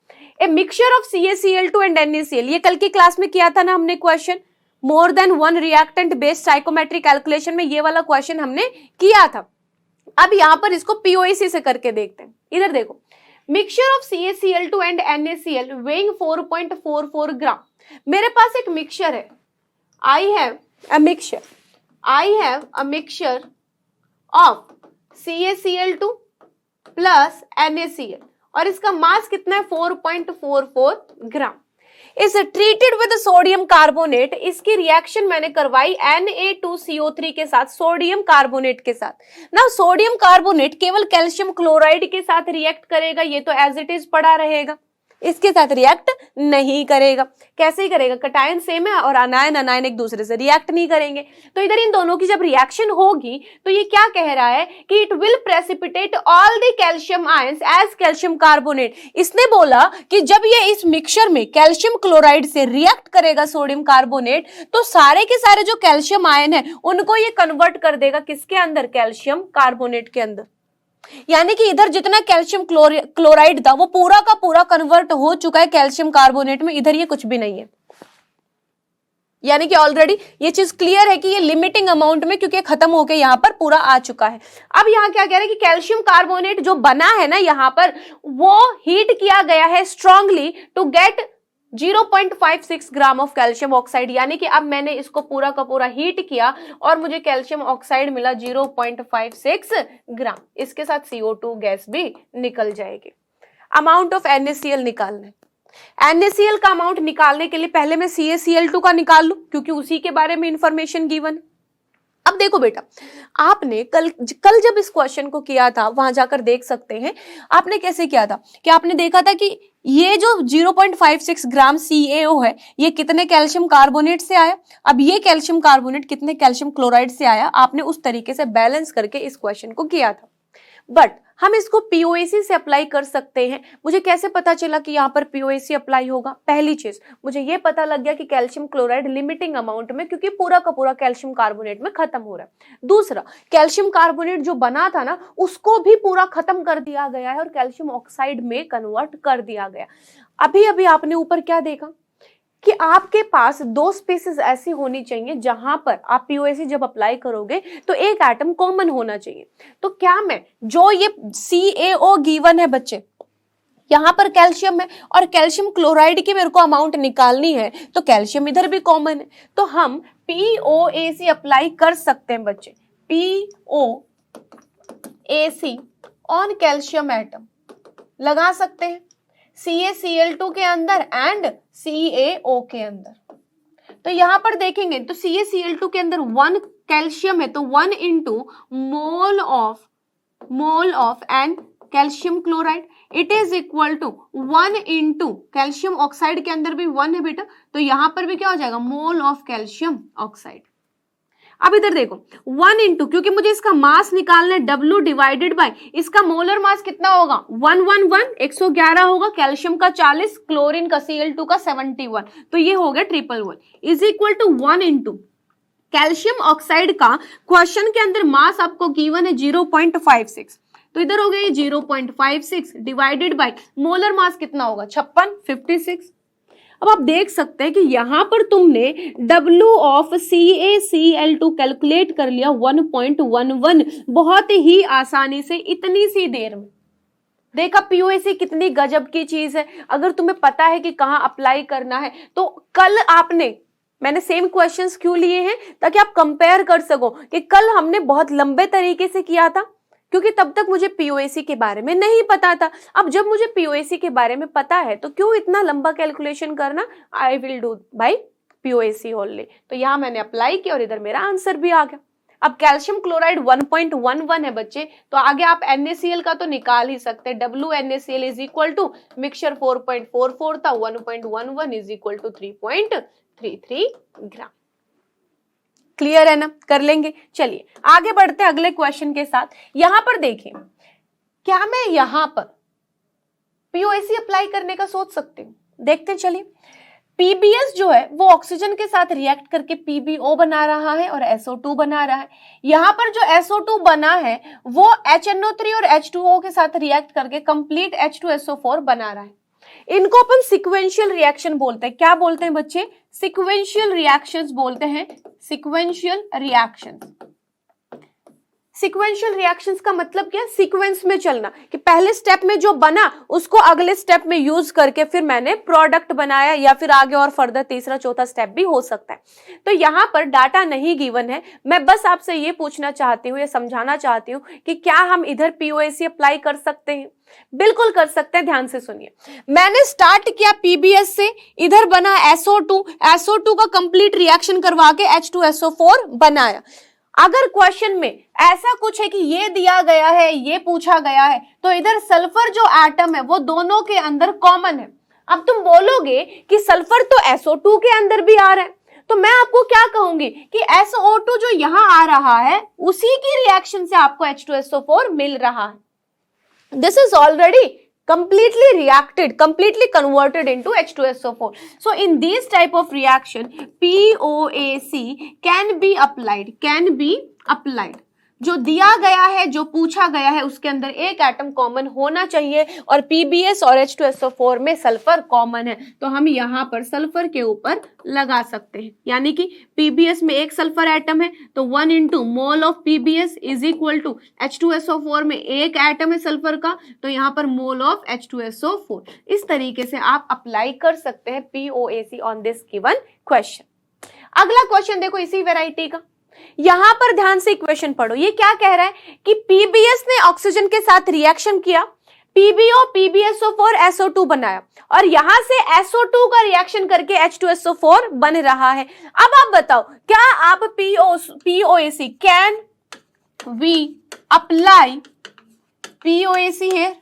a mixture of CaCl2 and NaCl, ये कल की क्लास में किया था ना हमने question, more than 1 reactant based stoichiometric calculation में ये वाला क्वेश्चन हमने किया था। अब यहां पर इसको POAC से करके देखते हैं। इधर देखो, mixture of CaCl2 and NaCl weighing 4.44 ग्राम। मेरे पास एक मिक्सचर है, I have a mixture of CaCl2 plus NaCl और इसका मास कितना है 4.44 ग्राम। इस ट्रीटेड विद सोडियम कार्बोनेट, इसकी रिएक्शन मैंने करवाई Na2CO3 के साथ, सोडियम कार्बोनेट के साथ। ना सोडियम कार्बोनेट केवल कैल्शियम क्लोराइड के साथ रिएक्ट करेगा, ये तो एज इट इज पड़ा रहेगा, इसके साथ रिएक्ट नहीं करेगा। कैसे ही करेगा, कटायन सेम है और अनायन एक दूसरे से रिएक्ट नहीं करेंगे। तो इधर इन दोनों की जब रिएक्शन होगी तो ये क्या कह रहा है कि it will precipitate all the calcium ions as calcium carbonate. इसने बोला कि जब ये इस मिक्सचर में कैल्शियम क्लोराइड से रिएक्ट करेगा सोडियम कार्बोनेट, तो सारे के सारे जो कैल्शियम आयन है उनको ये कन्वर्ट कर देगा किसके अंदर, कैल्शियम कार्बोनेट के अंदर। यानी कि इधर जितना कैल्शियम क्लोराइड था वो पूरा का पूरा कन्वर्ट हो चुका है कैल्शियम कार्बोनेट में, इधर ये कुछ भी नहीं है। यानी कि ऑलरेडी ये चीज क्लियर है कि ये लिमिटिंग अमाउंट में, क्योंकि खत्म होके यहाँ पर पूरा आ चुका है। अब यहाँ क्या कह रहे हैं कि कैल्शियम कार्बोनेट जो बना है ना यहाँ पर, वो हीट किया गया है strongly to get 0.56 gram of calcium oxide. यानी कि अब मैंने इसको पूरा का पूरा हीट किया और मुझे कैल्शियम ऑक्साइड मिला 0.56 ग्राम। इसके साथ CO2 गैस भी निकल जाएगी। अमाउंट ऑफ NaCl निकालना है। NaCl का अमाउंट निकालने के लिए पहले मैं CaCl2 का निकाल लूं, क्योंकि उसी के बारे में इंफॉर्मेशन गिवन है। अब देखो बेटा, आपने कल जब इस क्वेश्चन को किया था, वहां जाकर देख सकते हैं आपने कैसे किया था कि आपने देखा था कि ये जो 0.56 ग्राम CaO है ये कितने कैल्शियम कार्बोनेट से आया, अब ये कैल्शियम कार्बोनेट कितने कैल्शियम क्लोराइड से आया, आपने उस तरीके से बैलेंस करके इस क्वेश्चन को किया था। बट हम इसको POAC से अप्लाई कर सकते हैं। मुझे कैसे पता चला कि यहाँ पर POAC अप्लाई होगा? पहली चीज, मुझे ये पता लग गया कि कैल्शियम क्लोराइड लिमिटिंग अमाउंट में, क्योंकि पूरा का पूरा कैल्शियम कार्बोनेट में खत्म हो रहा है। दूसरा, कैल्शियम कार्बोनेट जो बना था ना उसको भी पूरा खत्म कर दिया गया है और कैल्शियम ऑक्साइड में कन्वर्ट कर दिया गया। अभी अभी आपने ऊपर क्या देखा, कि आपके पास दो स्पेसेस ऐसी होनी चाहिए जहां पर आप पीओएसी जब अप्लाई करोगे तो एक एटम कॉमन होना चाहिए। तो क्या मैं जो ये CaO गिवन है बच्चे, यहां पर कैल्शियम है और कैल्शियम क्लोराइड की मेरे को अमाउंट निकालनी है, तो कैल्शियम इधर भी कॉमन है, तो हम POAC अप्लाई कर सकते हैं बच्चे। POAC ऑन कैल्शियम एटम लगा सकते हैं CaCl2 के अंदर एंड CaO के अंदर। तो यहां पर देखेंगे तो CaCl2 के अंदर 1 कैल्शियम है, तो 1 into mole of an calcium chloride it is equal to 1 into calcium oxide के अंदर भी 1 है बेटा, तो यहां पर भी क्या हो जाएगा मोल ऑफ कैल्शियम ऑक्साइड। अब इधर देखो 1 इंटू, क्योंकि मुझे इसका मास निकालना है, W डिवाइडेड बाय इसका मोलर मास कितना होगा 111 111 होगा, कैल्शियम का 40, क्लोरीन का Cl2 का 71, तो ये हो गया 111 is equal to 1 into calcium oxide का क्वेश्चन के अंदर मास आपको गिवन है 0.56, तो इधर हो गया ये 0.56 डिवाइडेड बाय मोलर मास कितना होगा 56। अब आप देख सकते हैं कि यहां पर तुमने W ऑफ CaCl2 कैलकुलेट कर लिया 1.11, बहुत ही आसानी से इतनी सी देर में। देखा पीओएसी कितनी गजब की चीज है। अगर तुम्हें पता है कि कहाँ अप्लाई करना है तो कल मैंने सेम क्वेश्चंस क्यों लिए हैं, ताकि आप कंपेयर कर सको कि कल हमने बहुत लंबे तरीके से किया था, क्योंकि तब तक मुझे पीओएसी के बारे में नहीं पता था। अब जब मुझे पीओएसी के बारे में पता है तो क्यों इतना लंबा कैलकुलेशन करना, I will do by POAC only. तो यहां मैंने अप्लाई किया और इधर मेरा आंसर भी आ गया। अब कैल्शियम क्लोराइड 1.11 है बच्चे, तो आगे आप NaCl का तो निकाल ही सकते हैं। WNaCl is equal to mixture 4.44 था, 1.11 is equal to 3.33 gram. Clear है ना, कर लेंगे। चलिए आगे बढ़ते हैं अगले क्वेश्चन के साथ। यहां पर देखिए, क्या मैं यहां पर पीओएसी अप्लाई करने का सोच सकती हूं? देखते हैं। चलिए पीबीएस जो है वो ऑक्सीजन के साथ रिएक्ट करके पीबीओ बना रहा है और SO2 बना रहा है। यहां पर जो SO2 बना है वो HNO3 और H2O के साथ रिएक्ट करके कंप्लीट H2SO4 बना रहा है। इनको अपन सिक्वेंशियल रिएक्शन बोलते हैं। क्या बोलते हैं बच्चे? सिक्वेंशियल रिएक्शंस बोलते हैं। Sequential reactions. सीक्वेंशियल रिएक्शंस का मतलब क्या? सीक्वेंस में चलना, कि पहले स्टेप में जो बना उसको अगले स्टेप में यूज करके फिर मैंने प्रोडक्ट बनाया, या फिर आगे और फर्दर तीसरा चौथा स्टेप भी हो सकता है। तो यहाँ पर डाटा नहीं गिवन है। मैं बस आपसे ये पूछना चाहती हूँ, ये समझाना चाहती हूँ कि क्या हम इधर पीओएसी अप्लाई कर सकते हैं? बिल्कुल कर सकते हैं। ध्यान से सुनिए, मैंने स्टार्ट किया पीबीएस से, इधर बना SO2 का कंप्लीट रिएक्शन करवा के H2SO4 बनाया। अगर क्वेश्चन में ऐसा कुछ है कि ये दिया गया है, ये पूछा गया है, तो इधर सल्फर जो एटम है वो दोनों के अंदर कॉमन है। अब तुम बोलोगे कि सल्फर तो SO2 के अंदर भी आ रहा है, तो मैं आपको क्या कहूंगी कि SO2 जो यहां आ रहा है उसी की रिएक्शन से आपको H2SO4 मिल रहा है। This is already completely reacted, completely converted into H2SO4. So in these type of reaction, POAC can be applied. जो दिया गया है, जो पूछा गया है, उसके अंदर एक एटम कॉमन होना चाहिए और पीबीएस और H2SO4 में सल्फर कॉमन है, तो हम यहाँ पर सल्फर के ऊपर लगा सकते हैं। यानी कि पीबीएस में एक सल्फर एटम है तो 1 into mole of PbS is equal to H2SO4 में एक एटम है सल्फर का, तो यहाँ पर मोल ऑफ H2SO4। इस तरीके से आप अप्लाई कर सकते हैं POAC on this given question. अगला क्वेश्चन देखो इसी वेराइटी का। यहां पर ध्यान से इक्वेशन पढ़ो। ये क्या कह रहा है कि पीबीएस ने ऑक्सीजन के साथ रिएक्शन किया, पीबीओ पीबीएसओ4 SO2 बनाया, और यहां से SO2 का रिएक्शन करके H2SO4 बन रहा है। अब आप बताओ, क्या आप POAC can we apply POAC है?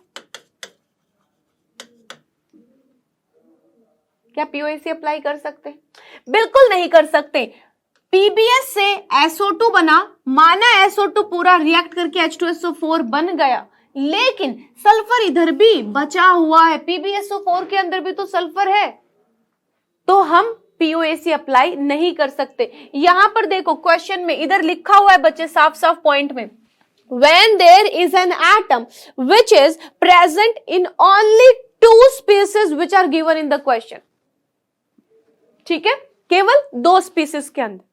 क्या POAC अप्लाई कर सकते हैं? बिल्कुल नहीं कर सकते। पीबीएस से SO2 बना, माना SO2 पूरा रिएक्ट करके H2SO4 बन गया, लेकिन सल्फर इधर भी बचा हुआ है, पीबीएसओ4 के अंदर भी तो सल्फर है, तो हम POAC अप्लाई नहीं कर सकते। यहां पर देखो क्वेश्चन में इधर लिखा हुआ है बच्चे साफ साफ पॉइंट में, when there is an atom which is present in only two species which are given in the question. ठीक है, केवल 2 स्पीसीज के अंदर।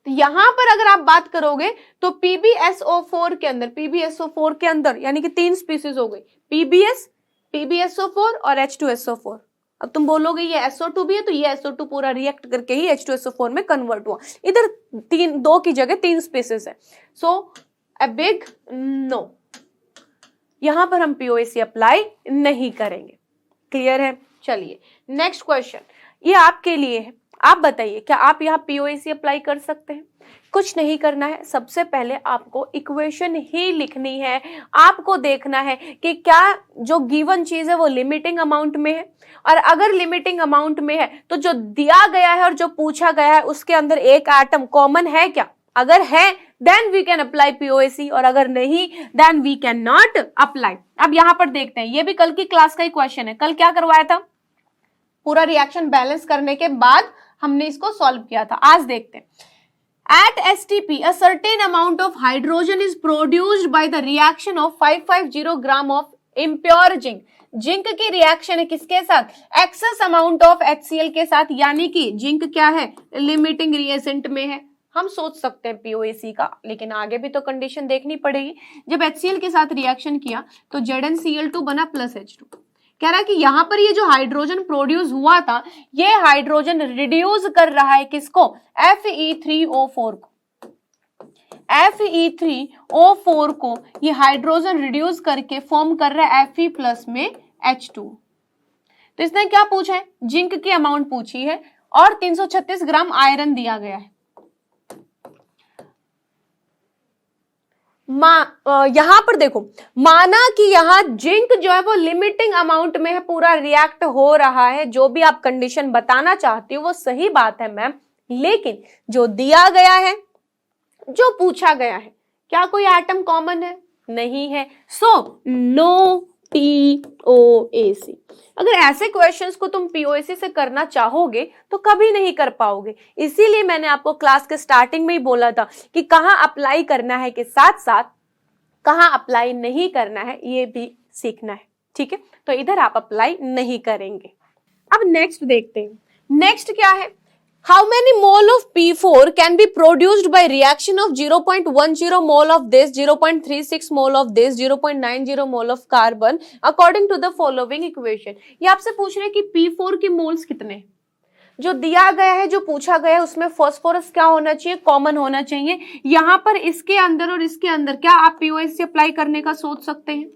तो यहां पर अगर आप बात करोगे तो PbSO4 के अंदर यानी कि 3 स्पीसीज हो गई, PbS, PbSO4 और H2SO4। अब तुम बोलोगे ये SO2 भी है, तो ये SO2 पूरा रिएक्ट करके ही H2SO4 में कन्वर्ट हुआ। इधर 2 की जगह 3 स्पीसीज है, सो अ बिग नो, यहां पर हम POAC अप्लाई नहीं करेंगे। क्लियर है? चलिए नेक्स्ट क्वेश्चन, ये आपके लिए है। आप बताइए क्या आप यहाँ POAC अप्लाई कर सकते हैं? कुछ नहीं करना है, सबसे पहले आपको इक्वेशन ही लिखनी है। आपको देखना है कि क्या जो गिवन चीज है वो लिमिटिंग अमाउंट में है, और अगर लिमिटिंग अमाउंट में है तो जो दिया गया है और जो पूछा गया है उसके अंदर एक एटम कॉमन है क्या? अगर है then we can apply POAC, और अगर नहीं then we can not apply. अब यहां पर देखते हैं, ये भी कल की क्लास का ही क्वेश्चन है। कल क्या करवाया था? पूरा रिएक्शन बैलेंस करने के बाद हमने इसको सॉल्व किया था। आज देखते हैं, at STP a certain amount of hydrogen is produced by the reaction of 550 gram of impure zinc। Zinc की रिएक्शन है किसके साथ? एक्सेस अमाउंट ऑफ HCl के साथ, यानी कि जिंक क्या है? लिमिटिंग रिएजेंट में है। हम सोच सकते हैं POAC का, लेकिन आगे भी तो कंडीशन देखनी पड़ेगी। जब HCl के साथ रिएक्शन किया तो ZnCl2 बना प्लस H2। कह रहा है कि यहां पर ये जो हाइड्रोजन प्रोड्यूस हुआ था, ये हाइड्रोजन रिड्यूस कर रहा है किसको? Fe3O4 को। Fe3O4 को ये हाइड्रोजन रिड्यूस करके फॉर्म कर रहा है Fe प्लस में H2। तो इसने क्या पूछा है? जिंक की अमाउंट पूछी है और 336 ग्राम आयरन दिया गया है। यहां पर देखो, माना कि यहां जिंक जो है वो लिमिटिंग अमाउंट में है, पूरा रिएक्ट हो रहा है। जो भी आप कंडीशन बताना चाहती हो वो सही बात है मैम, लेकिन जो दिया गया है, जो पूछा गया है, क्या कोई एटम कॉमन है? नहीं है, सो नो POAC। अगर ऐसे क्वेश्चंस को तुम POAC से करना चाहोगे तो कभी नहीं कर पाओगे। इसीलिए मैंने आपको क्लास के स्टार्टिंग में ही बोला था कि कहाँ अप्लाई करना है के साथ साथ कहाँ अप्लाई नहीं करना है ये भी सीखना है। ठीक है, तो इधर आप अप्लाई नहीं करेंगे। अब नेक्स्ट देखते हैं, नेक्स्ट क्या है? How many mole of P4 can be produced by reaction of 0.10 mole of this, 0.36 mole of this, 0.90 mole of carbon according to the following equation। ये आपसे पूछ रहे हैं कि P4 के मोल्स कितने हैं। जो दिया गया है, जो पूछा गया है, उसमें फास्फोरस क्या होना चाहिए? कॉमन होना चाहिए। यहां पर इसके अंदर और इसके अंदर क्या आप POAC अप्लाई करने का सोच सकते हैं?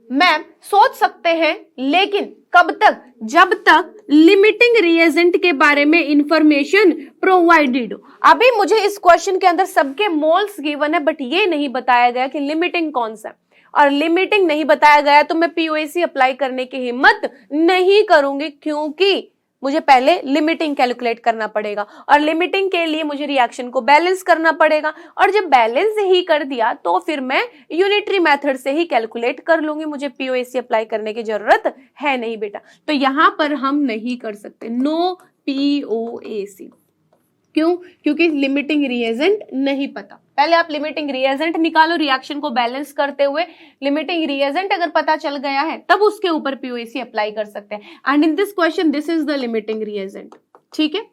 मैम सोच सकते हैं, लेकिन कब तक? जब तक लिमिटिंग रिएजेंट के बारे में इंफॉर्मेशन प्रोवाइडेड हो। अभी मुझे इस क्वेश्चन के अंदर सबके मोल्स गिवन है, बट ये नहीं बताया गया कि लिमिटिंग कौन सा, और लिमिटिंग नहीं बताया गया तो मैं POAC अप्लाई करने की हिम्मत नहीं करूंगी, क्योंकि मुझे पहले लिमिटिंग कैलकुलेट करना पड़ेगा, और लिमिटिंग के लिए मुझे रिएक्शन को बैलेंस करना पड़ेगा, और जब बैलेंस ही कर दिया तो फिर मैं यूनिटरी मेथड से ही कैलकुलेट कर लूंगी। मुझे POAC अप्लाई करने की जरूरत है नहीं बेटा, तो यहां पर हम नहीं कर सकते, नो POAC। क्यों? क्योंकि लिमिटिंग रिएजेंट नहीं पता। पहले आप लिमिटिंग रिएजेंट निकालो, रिएक्शन को बैलेंस करते हुए लिमिटिंग रिएजेंट अगर पता चल गया है तब उसके ऊपर POAC अप्लाई कर सकते हैं। And in this question this is the limiting reagent. ठीक है,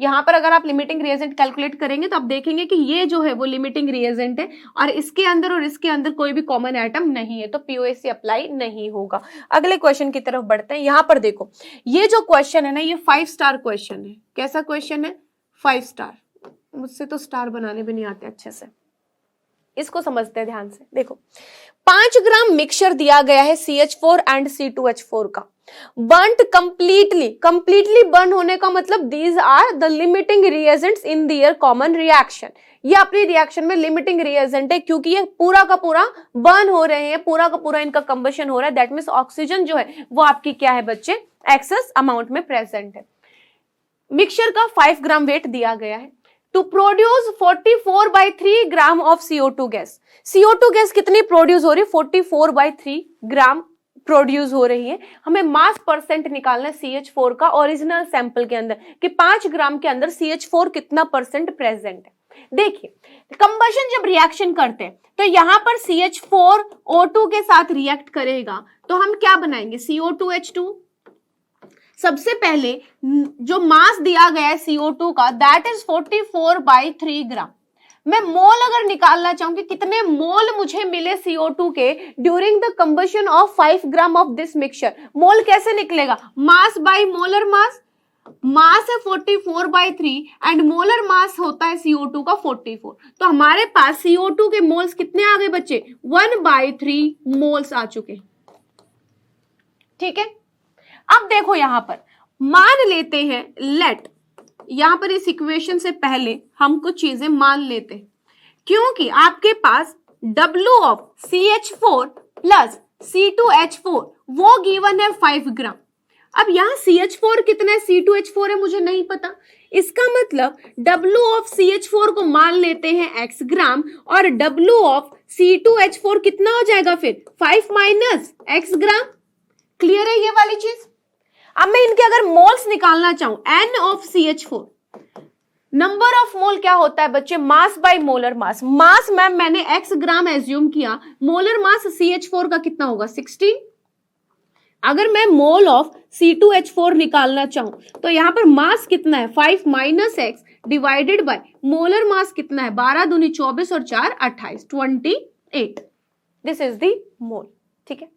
यहां पर अगर आप लिमिटिंग रिएजेंट कैलकुलेट करेंगे तो आप देखेंगे कि ये जो है वो लिमिटिंग रिएजेंट है, और इसके अंदर और इसके अंदर कोई भी कॉमन एटम नहीं है, तो POAC अप्लाई नहीं होगा। अगले क्वेश्चन की तरफ बढ़ते हैं। यहां पर देखो, ये जो क्वेश्चन है ना, ये 5 स्टार क्वेश्चन है। कैसा क्वेश्चन है? 5 स्टार। मुझसे तो स्टार बनाने भी नहीं आते अच्छे से, इसको समझते हैं ध्यान से। देखो, 5 ग्राम मिक्सचर दिया गया है CH4 एंड C2H4 का, बर्न्ड कंप्लीटली बर्न होने का मतलब these are the limiting reagents in their common reaction. ये अपनी रिएक्शन में लिमिटिंग रिएजेंट है, क्योंकि ये पूरा का पूरा बर्न हो रहे हैं, पूरा का पूरा इनका कंबशन हो रहा है। दैट मीन्स ऑक्सीजन जो है वो आपकी क्या है बच्चे? एक्सेस अमाउंट में प्रेजेंट है। मिक्सचर का 5 ग्राम वेट दिया गया है। To produce 44/3 gram of CO2 gas. CO2 gas कितनी प्रोड्यूस हो रही है? 44/3 ग्राम प्रोड्यूस हो रही है। हमें मास परसेंट निकालना है CH4 का ओरिजिनल सैंपल के अंदर कि 5 ग्राम के अंदर CH4 कितना परसेंट प्रेजेंट है। देखिए, कंबशन जब रिएक्शन करते हैं तो यहां पर CH4 O2 के साथ रिएक्ट करेगा, तो हम क्या बनाएंगे? CO2H2। सबसे पहले जो मास दिया गया है CO2 का दैट इज 44/3 ग्राम। मैं मोल अगर निकालना चाहूँ कि कितने मोल मुझे मिले CO2 के during the combustion of 5 gram of this mixture, mole कैसे निकलेगा? मास बाय मोलर मास, मास है 44/3 एंड मोलर मास होता है CO2 का 44। तो हमारे पास CO2 के मोल्स कितने आ गए बच्चे? 1/3 मोल्स आ चुके। ठीक है, अब देखो यहां पर मान लेते हैं, लेट, यहां पर इस इक्वेशन से पहले हम कुछ चीजें मान लेते हैं, क्योंकि आपके पास W of CH4 plus C2H4 वो गिवन है 5 ग्राम। अब यहाँ CH4 कितना है, C2H4 है, मुझे नहीं पता। इसका मतलब W ऑफ CH4 को मान लेते हैं x ग्राम और W ऑफ C2H4 कितना हो जाएगा फिर 5 माइनस x ग्राम। क्लियर है ये वाली चीज? अब मैं इनके अगर मोल्स निकालना चाहूं, N of CH4, number of मोल क्या होता है बच्चे? मास by molar mass. Mass ma'am मैंने x ग्राम एज्यूम किया, मोलर मास CH4 का कितना होगा 16। अगर मैं मोल ऑफ C2H4 निकालना चाहूं तो यहां पर मास कितना है 5 minus x divided by molar mass कितना है 12 दूनी 24 और 4 28 28। This is the mole. ठीक है,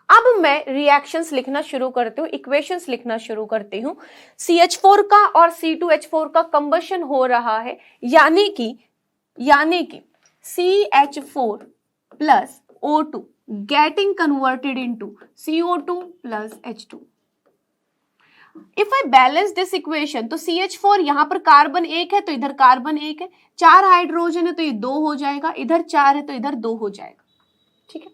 अब मैं रिएक्शंस लिखना शुरू करती हूँ, इक्वेशंस लिखना शुरू करती हूँ। CH4 का और C2H4 का कंबशन हो रहा है, यानी कि CH4 plus O2 getting converted into CO2 plus H2। If I balance this equation, तो CH4 यहां पर कार्बन 1 है तो इधर कार्बन 1 है, 4 हाइड्रोजन है तो ये 2 हो जाएगा, इधर 4 है तो इधर 2 हो जाएगा। ठीक है,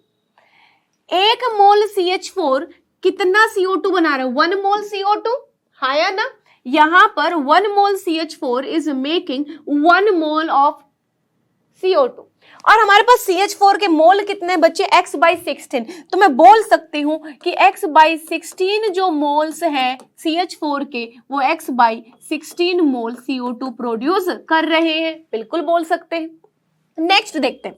1 मोल CH4 कितना CO2 बना रहा है? 1 मोल CO2, हाँ या ना? यहां पर 1 मोल CH4 is making 1 mole of CO2 और हमारे पास CH4 के मोल कितने बच्चे? x/16। तो मैं बोल सकती हूं कि x/16 जो मोल्स हैं CH4 के वो x/16 मोल CO2 प्रोड्यूस कर रहे हैं, बिल्कुल बोल सकते हैं। नेक्स्ट देखते हैं,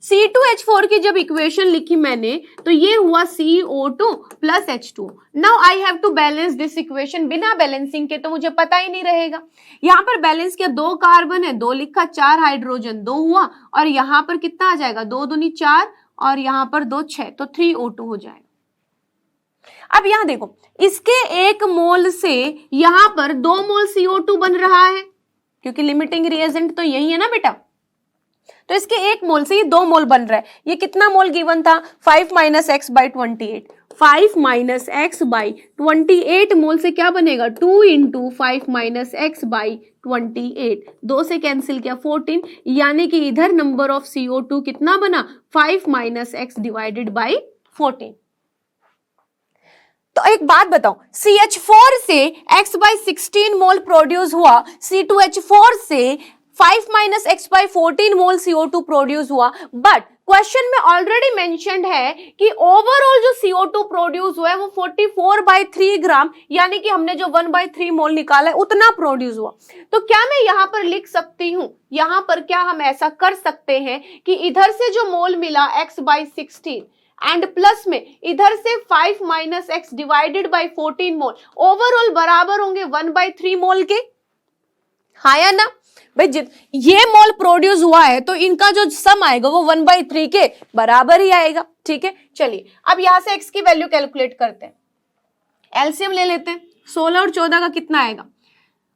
C2H4 की जब इक्वेशन लिखी मैंने तो ये हुआ CO2 plus H2। Now I have to balance this equation, बिना बैलेंसिंग के तो मुझे पता ही नहीं रहेगा। यहां पर बैलेंस किया, 2 कार्बन है 2 लिखा, 4 हाइड्रोजन 2 हुआ और यहां पर कितना आ जाएगा 2 दूनी 4 और यहां पर 2 6 तो 3O2 हो जाएगा। अब यहां देखो, इसके 1 मोल से यहां पर 2 मोल CO2 बन रहा है, क्योंकि लिमिटिंग रिएजेंट तो यही है ना बेटा। तो इसके 1 मोल से ये 2 मोल बन रहा है। ये कितना मोल गिवन था? 5 माइनस x/28। 5 माइनस x/28 मोल से क्या बनेगा? 2 इंटू 5 माइनस x/28। 2 से कैंसिल किया 14, यानी कि इधर नंबर ऑफ CO2 कितना बना? 5 माइनस x डिवाइडेड बाई 14। तो एक बात बताओ, CH4 से x/16 मोल प्रोड्यूस हुआ, C2H4 से 5 माइनस x/14 मोल CO2 प्रोड्यूस हुआ, बट क्वेश्चन में ऑलरेडी मेंशन्ड है कि ओवरऑल जो CO2 प्रोड्यूस हुआ है वो 44/3 ग्राम, यानी कि हमने जो 1/3 मोल निकाला है उतना प्रोड्यूस हुआ। तो क्या मैं यहां पर लिख सकती हूं, यहां पर क्या हम ऐसा कर सकते हैं कि इधर से जो मोल मिला x/16 एंड प्लस में इधर से 5 minus x divided by 14 mole, overall बराबर होंगे 1/3 मोल के, हाँ या ना भाई? ये मोल प्रोड्यूस हुआ है तो इनका जो सम आएगा वो 1/3 के बराबर ही आएगा। ठीक है, चलिए अब यहां से x की वैल्यू कैलकुलेट करते हैं, एलसीएम ले लेते हैं। 16 और 14 का कितना आएगा?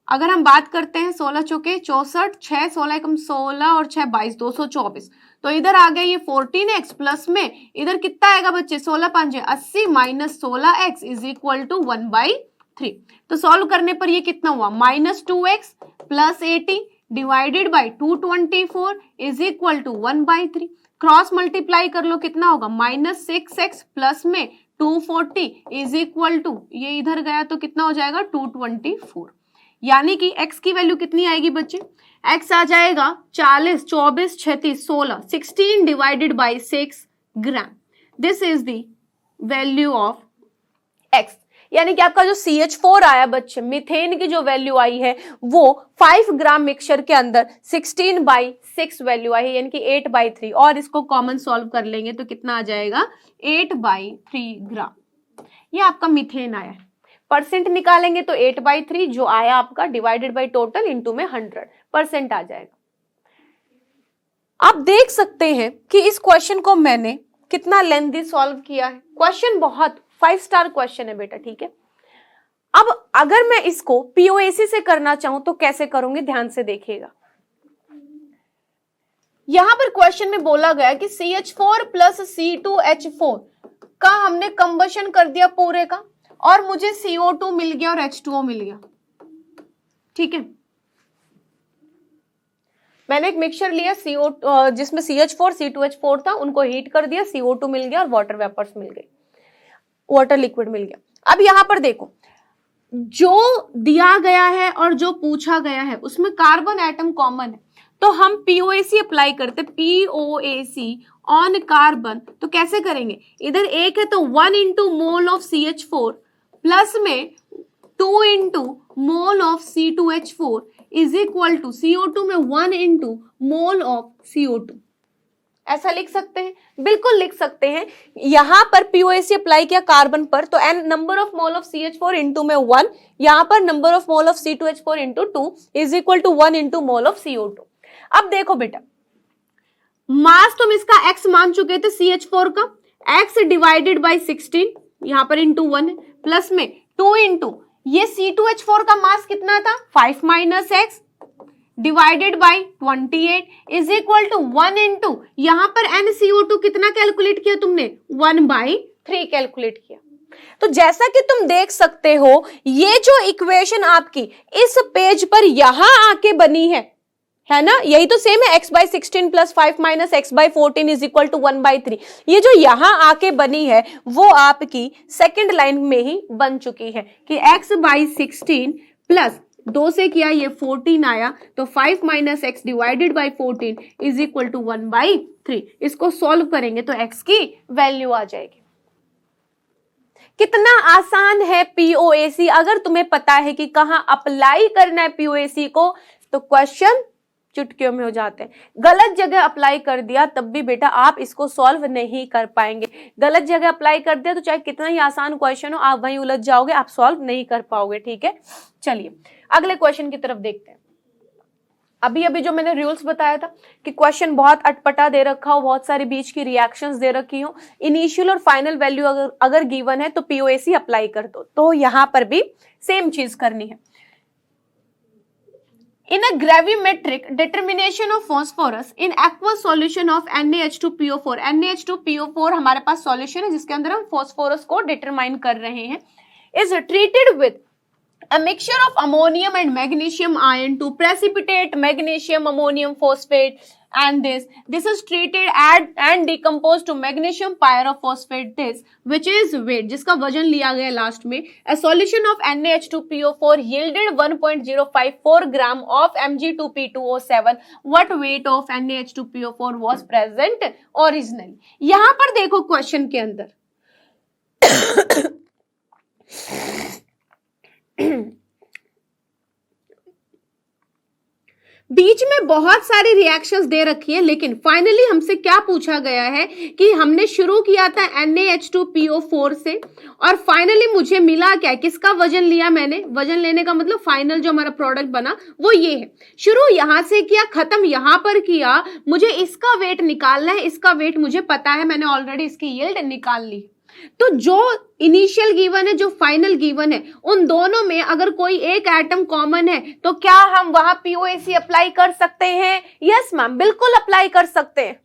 अगर हम बात करते हैं 16 चौके 64, 6 16 कम 16 और 6 22, 224। तो इधर आ गया ये 14x प्लस में इधर कितना आएगा बच्चे? 16 5 80 minus 16x is equal to 1/3। तो सॉल्व करने पर ये कितना हुआ? -2x plus 80 divided by 224 is equal to 1/3। Cross multiply कर लो, कितना होगा? -6x प्लस में 240 इज इक्वल टू, ये इधर गया तो कितना हो जाएगा? 224। यानी कि x की वैल्यू कितनी आएगी बच्चे? x आ जाएगा 40 24 36 16 16 divided by 6 gram. This is the value of x। यानी कि आपका जो CH4 आया बच्चे, मीथेन की जो वैल्यू आई है वो 5 ग्राम मिक्सचर के अंदर 16/6 वैल्यू आई है, यानी कि 8/3। और इसको कॉमन सॉल्व कर लेंगे तो कितना आ जाएगा? 8/3 ग्राम। ये आपका मीथेन आया है। परसेंट निकालेंगे तो 8/3 जो आया आपका, डिवाइडेड बाई टोटल इंटू में 100% आ जाएगा। आप देख सकते हैं कि इस क्वेश्चन को मैंने कितना लेंथी सॉल्व किया है। क्वेश्चन बहुत 5 स्टार क्वेश्चन है बेटा, ठीक है। अब अगर मैं इसको पीओएसी से करना चाहूं तो कैसे करूंगी, ध्यान से देखिएगा। यहां पर क्वेश्चन में बोला गया कि CH4 प्लस C2H4 का हमने कंबशन कर दिया पूरे का, और मुझे CO2 मिल गया और H2O मिल गया, ठीक है। मैंने एक मिक्सचर लिया जिसमें CH4 C2H4 था, उनको हीट कर दिया, CO2 मिल गया और वाटर वेपर्स मिल गए, वाटर लिक्विड मिल गया। अब यहां पर देखो, जो दिया गया है और जो पूछा गया है उसमें कार्बन एटम कॉमन है, तो हम पीओएसी अप्लाई करते, पीओएसी ऑन कार्बन, तो कैसे करेंगे, इधर एक है तो 1 into mole of CH4 plus में 2 into mole of C2H4 is equal to CO2 में 1 इंटू मोल ऑफ CO2। ऐसा लिख सकते हैं, बिल्कुल लिख सकते हैं। यहां पर पीओएसी अप्लाई किया कार्बन पर, तो an number of mole of CH4 into में 1, यहां पर number of mole of C2H4 into 2 is equal to 1 into mole of CO2। अब देखो बेटा, मास तो हम इसका x मान चुके थे CH4 का, x डिवाइडेड बाई 16, यहां पर इंटू 1 है, प्लस में 2 इंटू ये C2H4 का मास कितना था 5 minus x divided by 28 is equal to 1 into यहां पर NCO2 कितना कैलकुलेट किया तुमने 1/3 कैलकुलेट किया। तो जैसा कि तुम देख सकते हो, ये जो इक्वेशन आपकी इस पेज पर यहां आके बनी है ना, यही तो सेम है, x/16 plus 5 minus x/14 is equal to 1/3। ये जो यहां आके बनी है वो आपकी सेकंड लाइन में ही बन चुकी है कि x/16 प्लस 2 से किया ये 14 आया, तो 5 minus x divided by 14 is equal to 1/3। इसको सॉल्व करेंगे तो x की वैल्यू आ जाएगी। कितना आसान है पीओएसी, अगर तुम्हें पता है कि कहां अप्लाई करना है पीओएसी को, तो क्वेश्चन चुटकियों में हो जाते हैं। गलत जगह अप्लाई कर दिया तब भी बेटा आप इसको सॉल्व नहीं कर पाएंगे। गलत जगह अप्लाई कर दिया तो चाहे कितना ही आसान क्वेश्चन हो, आप वहीं उलझ जाओगे, आप सॉल्व नहीं कर पाओगे, ठीक है। चलिए अगले क्वेश्चन की तरफ देखते हैं। अभी अभी जो मैंने रूल्स बताया था कि क्वेश्चन बहुत अटपटा दे रखा हो, बहुत सारी बीच की रिएक्शंस दे रखी हो, इनिशियल और फाइनल वैल्यू अगर गिवन है तो पीओएसी अप्लाई कर दो, तो यहां पर भी सेम चीज करनी है। In a gravimetric determination of phosphorus in aqueous solution of NaH2PO4, NaH2PO4 हमारे पास सॉल्यूशन है जिसके अंदर हम फॉस्फोरस को डिटरमाइन कर रहे हैं, is treated with a mixture of ammonium and magnesium ion to precipitate magnesium ammonium phosphate, and this is treated and decomposed to magnesium pyrophosphate, this which is weight, जिसका वजन लिया गया लास्ट में, a solution of NaH2PO4 yielded 1.054 gram of Mg2P2O7, what weight of NaH2PO4 was present originally। यहां पर देखो question के अंदर बीच में बहुत सारी रिएक्शंस दे रखी है, लेकिन फाइनली हमसे क्या पूछा गया है कि हमने शुरू किया था NaH2PO4 से, और फाइनली मुझे मिला क्या, किसका वजन लिया मैंने, वजन लेने का मतलब फाइनल जो हमारा प्रोडक्ट बना वो ये है। शुरू यहां से किया, खत्म यहां पर किया, मुझे इसका वेट निकालना है, इसका वेट मुझे पता है, मैंने ऑलरेडी इसकी यील्ड निकाल ली। तो जो इनिशियल गिवन है, जो फाइनल गिवन है, उन दोनों में अगर कोई एक एटम कॉमन है तो क्या हम वहां पीओएसी अप्लाई कर सकते हैं? यस मैम, बिल्कुल अप्लाई कर सकते हैं,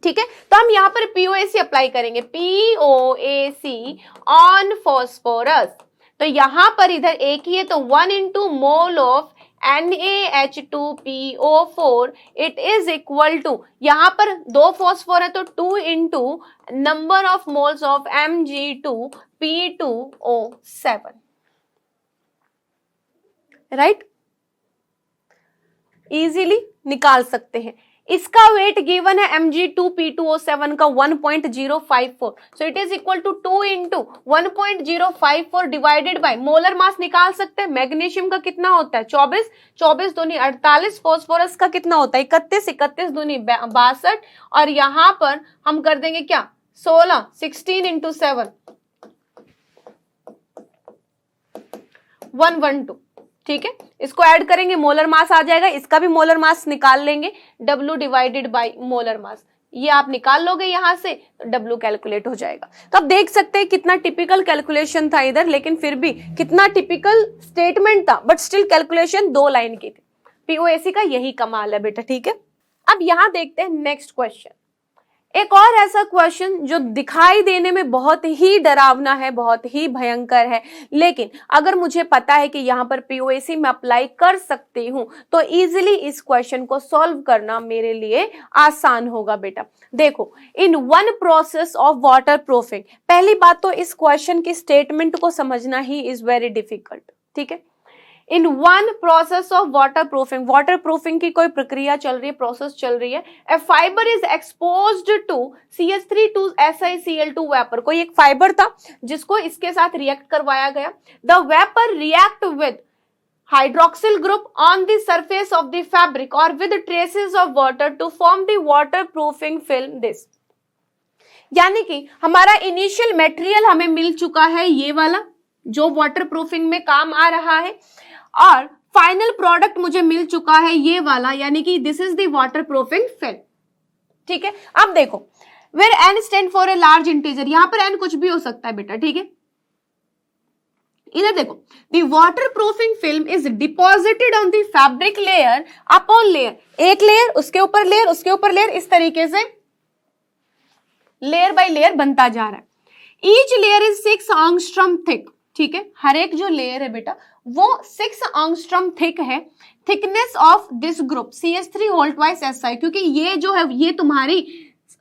ठीक है। तो हम यहां पर पीओएसी अप्लाई करेंगे, पीओएसी ऑन फॉस्फोरस। तो यहां पर इधर एक ही है तो 1 into mole of NaH2PO4 it is equal to, यहां पर 2 फॉस्फोर है तो 2 into number of moles of Mg2P2O7, right, easily निकाल सकते हैं। इसका वेट गिवन है Mg2P2O7 का 1.054, so it is equal to 2 into 1.054 divided by molar mass निकाल सकते हैं। मैग्नीशियम का कितना होता है 24, 24 दूनी 48, फॉस्फोरस का कितना होता है 31, 31 दूनी 62, और यहां पर हम कर देंगे क्या 16, 16 इंटू 7 112, ठीक है। इसको ऐड करेंगे मोलर मास आ जाएगा, इसका भी मोलर मास निकाल लेंगे, W divided by molar mass, ये आप निकाल लोगे यहां से, तो W कैलकुलेट हो जाएगा। तो आप देख सकते हैं कितना टिपिकल कैलकुलेशन था इधर, लेकिन फिर भी कितना टिपिकल स्टेटमेंट था, बट स्टिल कैलकुलेशन 2 लाइन की थी। पीओएसी का यही कमाल है बेटा, ठीक है। अब यहां देखते हैं नेक्स्ट क्वेश्चन, एक और ऐसा क्वेश्चन जो दिखाई देने में बहुत ही डरावना है, बहुत ही भयंकर है, लेकिन अगर मुझे पता है कि यहाँ पर पीओएसी में अप्लाई कर सकती हूँ तो इजीली इस क्वेश्चन को सॉल्व करना मेरे लिए आसान होगा बेटा। देखो, in one process of water proofing, पहली बात तो इस क्वेश्चन की स्टेटमेंट को समझना ही इज वेरी डिफिकल्ट, ठीक है। In one process of water proofing की कोई प्रक्रिया चल रही है, प्रोसेस चल रही है। A fibre is exposed to CH3 vapour, कोई एक फाइबर था जिसको इसके साथ रिएक्ट करवाया गया। The vapour react with hydroxyl group on the surface of the fabric और with traces of water to form the water proofing film this. यानी कि हमारा इनिशियल मटेरियल हमें मिल चुका है, ये वाला जो वाटर प्रूफिंग में काम आ रहा है, और फाइनल प्रोडक्ट मुझे मिल चुका है ये वाला, यानी कि this is the water proofing film, ठीक है। अब देखो, where n stand for a large integer, यहां पर n कुछ भी हो सकता है बेटा, ठीक है। इधर देखो, the water proofing film is deposited on the fabric layer upon layer, एक लेयर उसके ऊपर लेयर उसके ऊपर लेयर, इस तरीके से लेयर बाय लेयर बनता जा रहा है। Each layer is 6 angstrom thick, ठीक है। हर एक जो लेयर है बेटा वो 6 एंगस्ट्रॉम थिक है। Thickness of this group CH3 whole twice SI, क्योंकि ये जो है ये तुम्हारी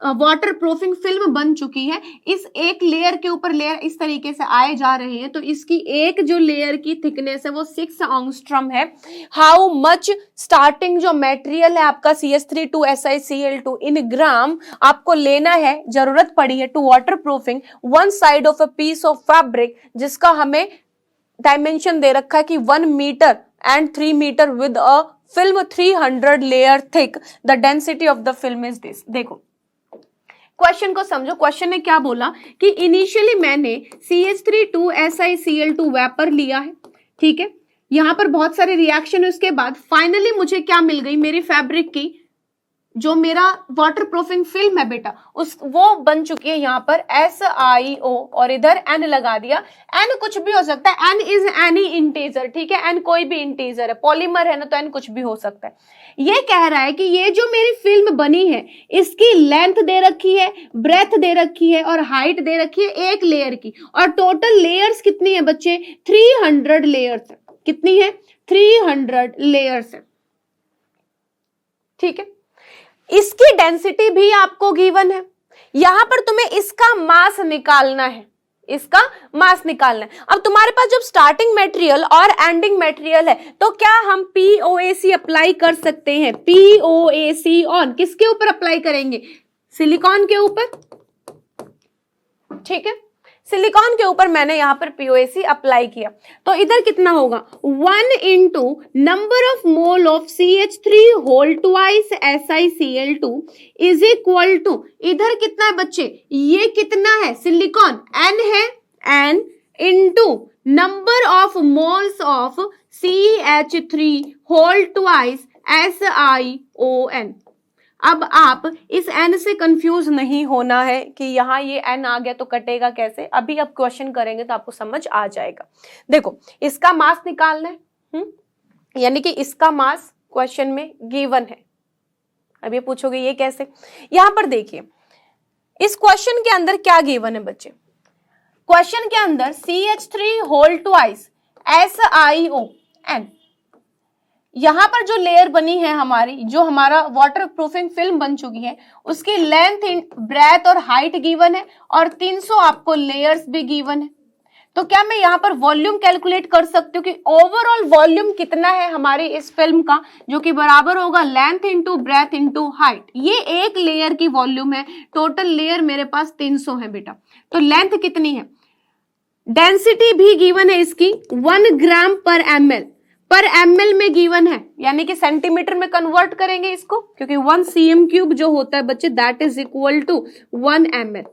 वाटर प्रूफिंग फिल्म बन चुकी है, इस एक लेयर के ऊपर लेयर इस तरीके से आए जा रहे हैं, तो इसकी एक जो लेयर की थिकनेस है वो 6 एंगस्ट्रॉम है। हाउ मच स्टार्टिंग जो मटेरियल है आपका CH3 इन ग्राम आपको लेना है, जरूरत पड़ी है to waterproofing one side of a piece of fabric, जिसका हमें डायमेंशन दे रखा है कि 1 meter and 3 meter with a film 300 layer thick, the density of the film is this. देखो क्वेश्चन को समझो, क्वेश्चन ने क्या बोला कि इनिशियली मैंने CH3 वेपर लिया है, ठीक है। यहां पर बहुत सारे रिएक्शन है, उसके बाद फाइनली मुझे क्या मिल गई, मेरी फैब्रिक की जो मेरा वाटर प्रूफिंग फिल्म है बेटा, वो बन चुकी है यहाँ पर SiO, और इधर n लगा दिया। n कुछ भी हो सकता है, n इज एनी इंटीजर, ठीक है। n कोई भी इंटीजर है, पॉलीमर है ना, तो n कुछ भी हो सकता है। ये कह रहा है कि ये जो मेरी फिल्म बनी है इसकी लेंथ दे रखी है, ब्रेथ दे रखी है और हाइट दे रखी है एक लेयर की, और टोटल लेयर्स कितनी है बच्चे, 300 लेयर्स है। कितनी है, 300 लेयर्स है, ठीक है। इसकी डेंसिटी भी आपको गिवन है, यहां पर तुम्हें इसका मास निकालना है, इसका मास निकालना है। अब तुम्हारे पास जब स्टार्टिंग मटेरियल और एंडिंग मटेरियल है, तो क्या हम पीओएसी अप्लाई कर सकते हैं? पीओएसी ऑन किसके ऊपर अप्लाई करेंगे? सिलिकॉन के ऊपर, ठीक है। सिलिकॉन के ऊपर मैंने यहां पर पीओएसी अप्लाई किया, तो इधर कितना होगा, 1 into number of mole of CH3 whole twice SiCl2 is equal to, इधर कितना है बच्चे, ये कितना है, सिलिकॉन N है, N into number of moles of CH3 whole twice SiON। अब आप इस n से कंफ्यूज नहीं होना है कि यहाँ ये n आ गया तो कटेगा कैसे, अभी आप क्वेश्चन करेंगे तो आपको समझ आ जाएगा। देखो इसका मास निकालना है, यानी कि इसका मास क्वेश्चन में गिवन है। अब ये पूछोगे ये कैसे, यहां पर देखिए इस क्वेश्चन के अंदर क्या गिवन है बच्चे, क्वेश्चन के अंदर CH3 होल ट्वाइस SiON, यहां पर जो लेयर बनी है हमारी, जो हमारा वाटर प्रूफिंग फिल्म बन चुकी है, उसकी लेंथ, ब्रेथ और हाइट गिवन है, और 300 आपको लेयर्स भी गिवन है। तो क्या मैं यहां पर वॉल्यूम कैलकुलेट कर सकती हूँ कि ओवरऑल वॉल्यूम कितना है हमारी इस फिल्म का, जो कि बराबर होगा length into breadth into height. ये एक लेयर की वॉल्यूम है, टोटल लेयर मेरे पास 300 है बेटा। तो लेंथ कितनी है, डेंसिटी भी गिवन है इसकी 1 ग्राम पर ml में गिवन है, यानी कि सेंटीमीटर में कन्वर्ट करेंगे इसको, क्योंकि 1 cm क्यूब जो होता है बच्चे that is equal to 1 ml।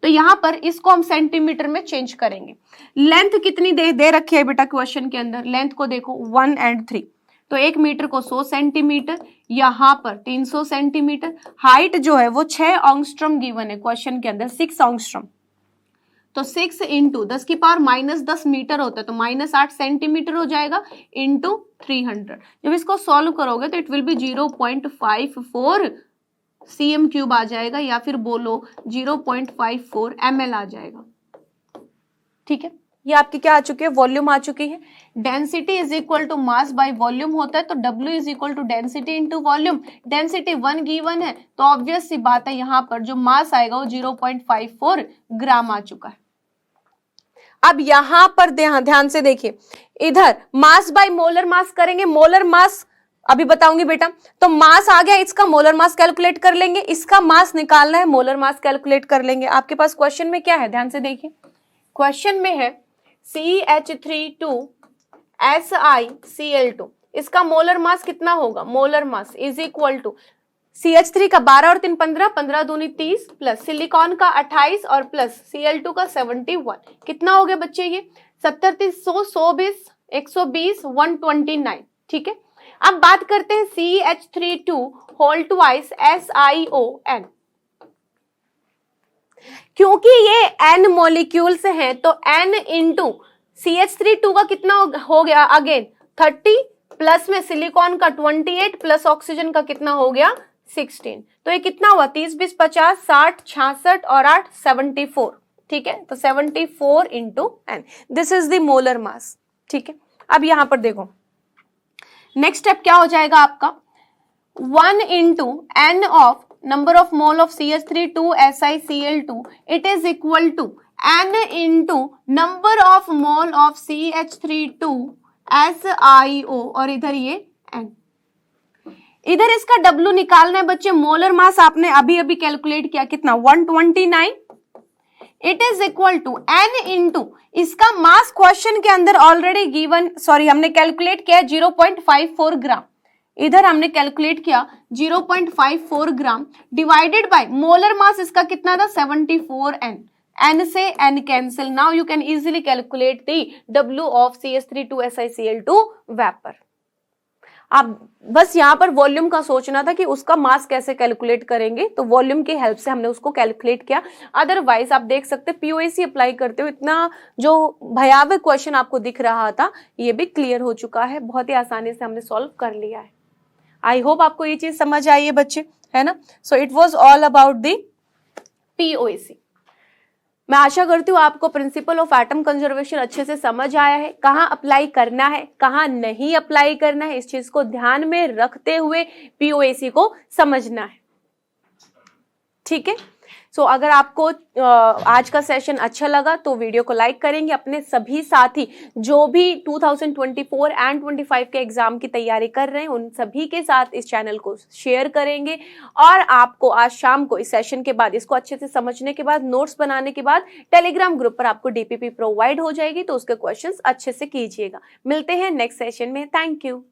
तो यहाँ पर इसको हम सेंटीमीटर में चेंज करेंगे। लेंथ कितनी दे रखी है बेटा क्वेश्चन के अंदर, लेंथ को देखो 1 और 3, तो 1 मीटर को 100 सेंटीमीटर, यहाँ पर 300 सेंटीमीटर। हाइट जो है वो 6 एंगस्ट्रॉम गिवन है क्वेश्चन के अंदर, 6 एंगस्ट्रॉम, तो 6 इंटू 10 की पावर -10 मीटर होता है, तो -8 सेंटीमीटर हो जाएगा इंटू 300। जब इसको सॉल्व करोगे तो it will be 0.54 cm cube आ जाएगा, या फिर बोलो 0.54 ml आ जाएगा। ठीक है, ये आपकी क्या आ चुकी है, वॉल्यूम आ चुकी है। Density is equal to mass by volume होता है, तो W is equal to density into volume. Density 1 given है, तो ऑब्वियस सी बात है यहाँ पर जो मास आएगा वो 0.54 ग्राम आ चुका है। अब यहां पर ध्यान से देखिए, इधर मास बाय मोलर मास करेंगे, मोलर मास अभी बताऊंगी बेटा। तो मास आ गया, इसका मोलर मास कैलकुलेट कर लेंगे, इसका मास निकालना है, मोलर मास कैलकुलेट कर लेंगे। आपके पास क्वेश्चन में क्या है, ध्यान से देखिए। क्वेश्चन में है CH3 2SiCl2, इसका मोलर मास कितना होगा, molar mass is equal to CH3 का 12 और 3 15, 15 दूनी 30, प्लस सिलिकॉन का 28 और प्लस Cl2 का 71। कितना हो गया बच्चे ये 70 30 100 120 120 129। ठीक है, अब बात करते हैं CH3 2 होल ट्वाइस SiON। क्योंकि ये N मॉलिक्यूल्स हैं तो N इंटू CH3 2 का कितना हो गया अगेन 30, प्लस में सिलिकॉन का 28, प्लस ऑक्सीजन का कितना हो गया 16। तो ये कितना हुआ 30 20 50 60 66 और 8 74। ठीक है, तो 74 into N, this is the molar mass. ठीक है, अब यहां पर देखो नेक्स्ट स्टेप क्या हो जाएगा आपका, 1 into N of number of mole of CH3 2SiCl2, it is equal to N into number of mole of CH3 2SiO, और इधर ये N। इधर इसका W निकालना है बच्चे, मोलर मास आपने अभी अभी कैलकुलेट किया कितना 129, it is equal to N into इसका मास क्वेश्चन के अंदर ऑलरेडी गिवन, सॉरी हमने कैलकुलेट किया 0.54 ग्राम, इधर हमने कैलकुलेट किया 0.54 gram, divided by molar mass इसका कितना था 74 N, N से N cancel. Now you can easily calculate the W of CH3 2SiCl2 vapour. आप बस यहाँ पर वॉल्यूम का सोचना था कि उसका मास कैसे कैलकुलेट करेंगे, तो वॉल्यूम की हेल्प से हमने उसको कैलकुलेट किया। अदरवाइज आप देख सकते POAC अप्लाई करते हो इतना जो भयावह क्वेश्चन आपको दिख रहा था ये भी क्लियर हो चुका है, बहुत ही आसानी से हमने सॉल्व कर लिया है। आई होप आपको ये चीज समझ आई है बच्चे, है ना। So it was all about the POAC। मैं आशा करती हूँ आपको प्रिंसिपल ऑफ एटम कंजर्वेशन अच्छे से समझ आया है, कहाँ अप्लाई करना है कहाँ नहीं अप्लाई करना है, इस चीज को ध्यान में रखते हुए POAC को समझना है। ठीक है, सो अगर आपको आज का सेशन अच्छा लगा तो वीडियो को लाइक करेंगे, अपने सभी साथी जो भी 2024 एंड 25 के एग्जाम की तैयारी कर रहे हैं उन सभी के साथ इस चैनल को शेयर करेंगे। और आपको आज शाम को इस सेशन के बाद, इसको अच्छे से समझने के बाद, नोट्स बनाने के बाद टेलीग्राम ग्रुप पर आपको DPP प्रोवाइड हो जाएगी, तो उसके क्वेश्चंस अच्छे से कीजिएगा। मिलते हैं नेक्स्ट सेशन में, थैंक यू।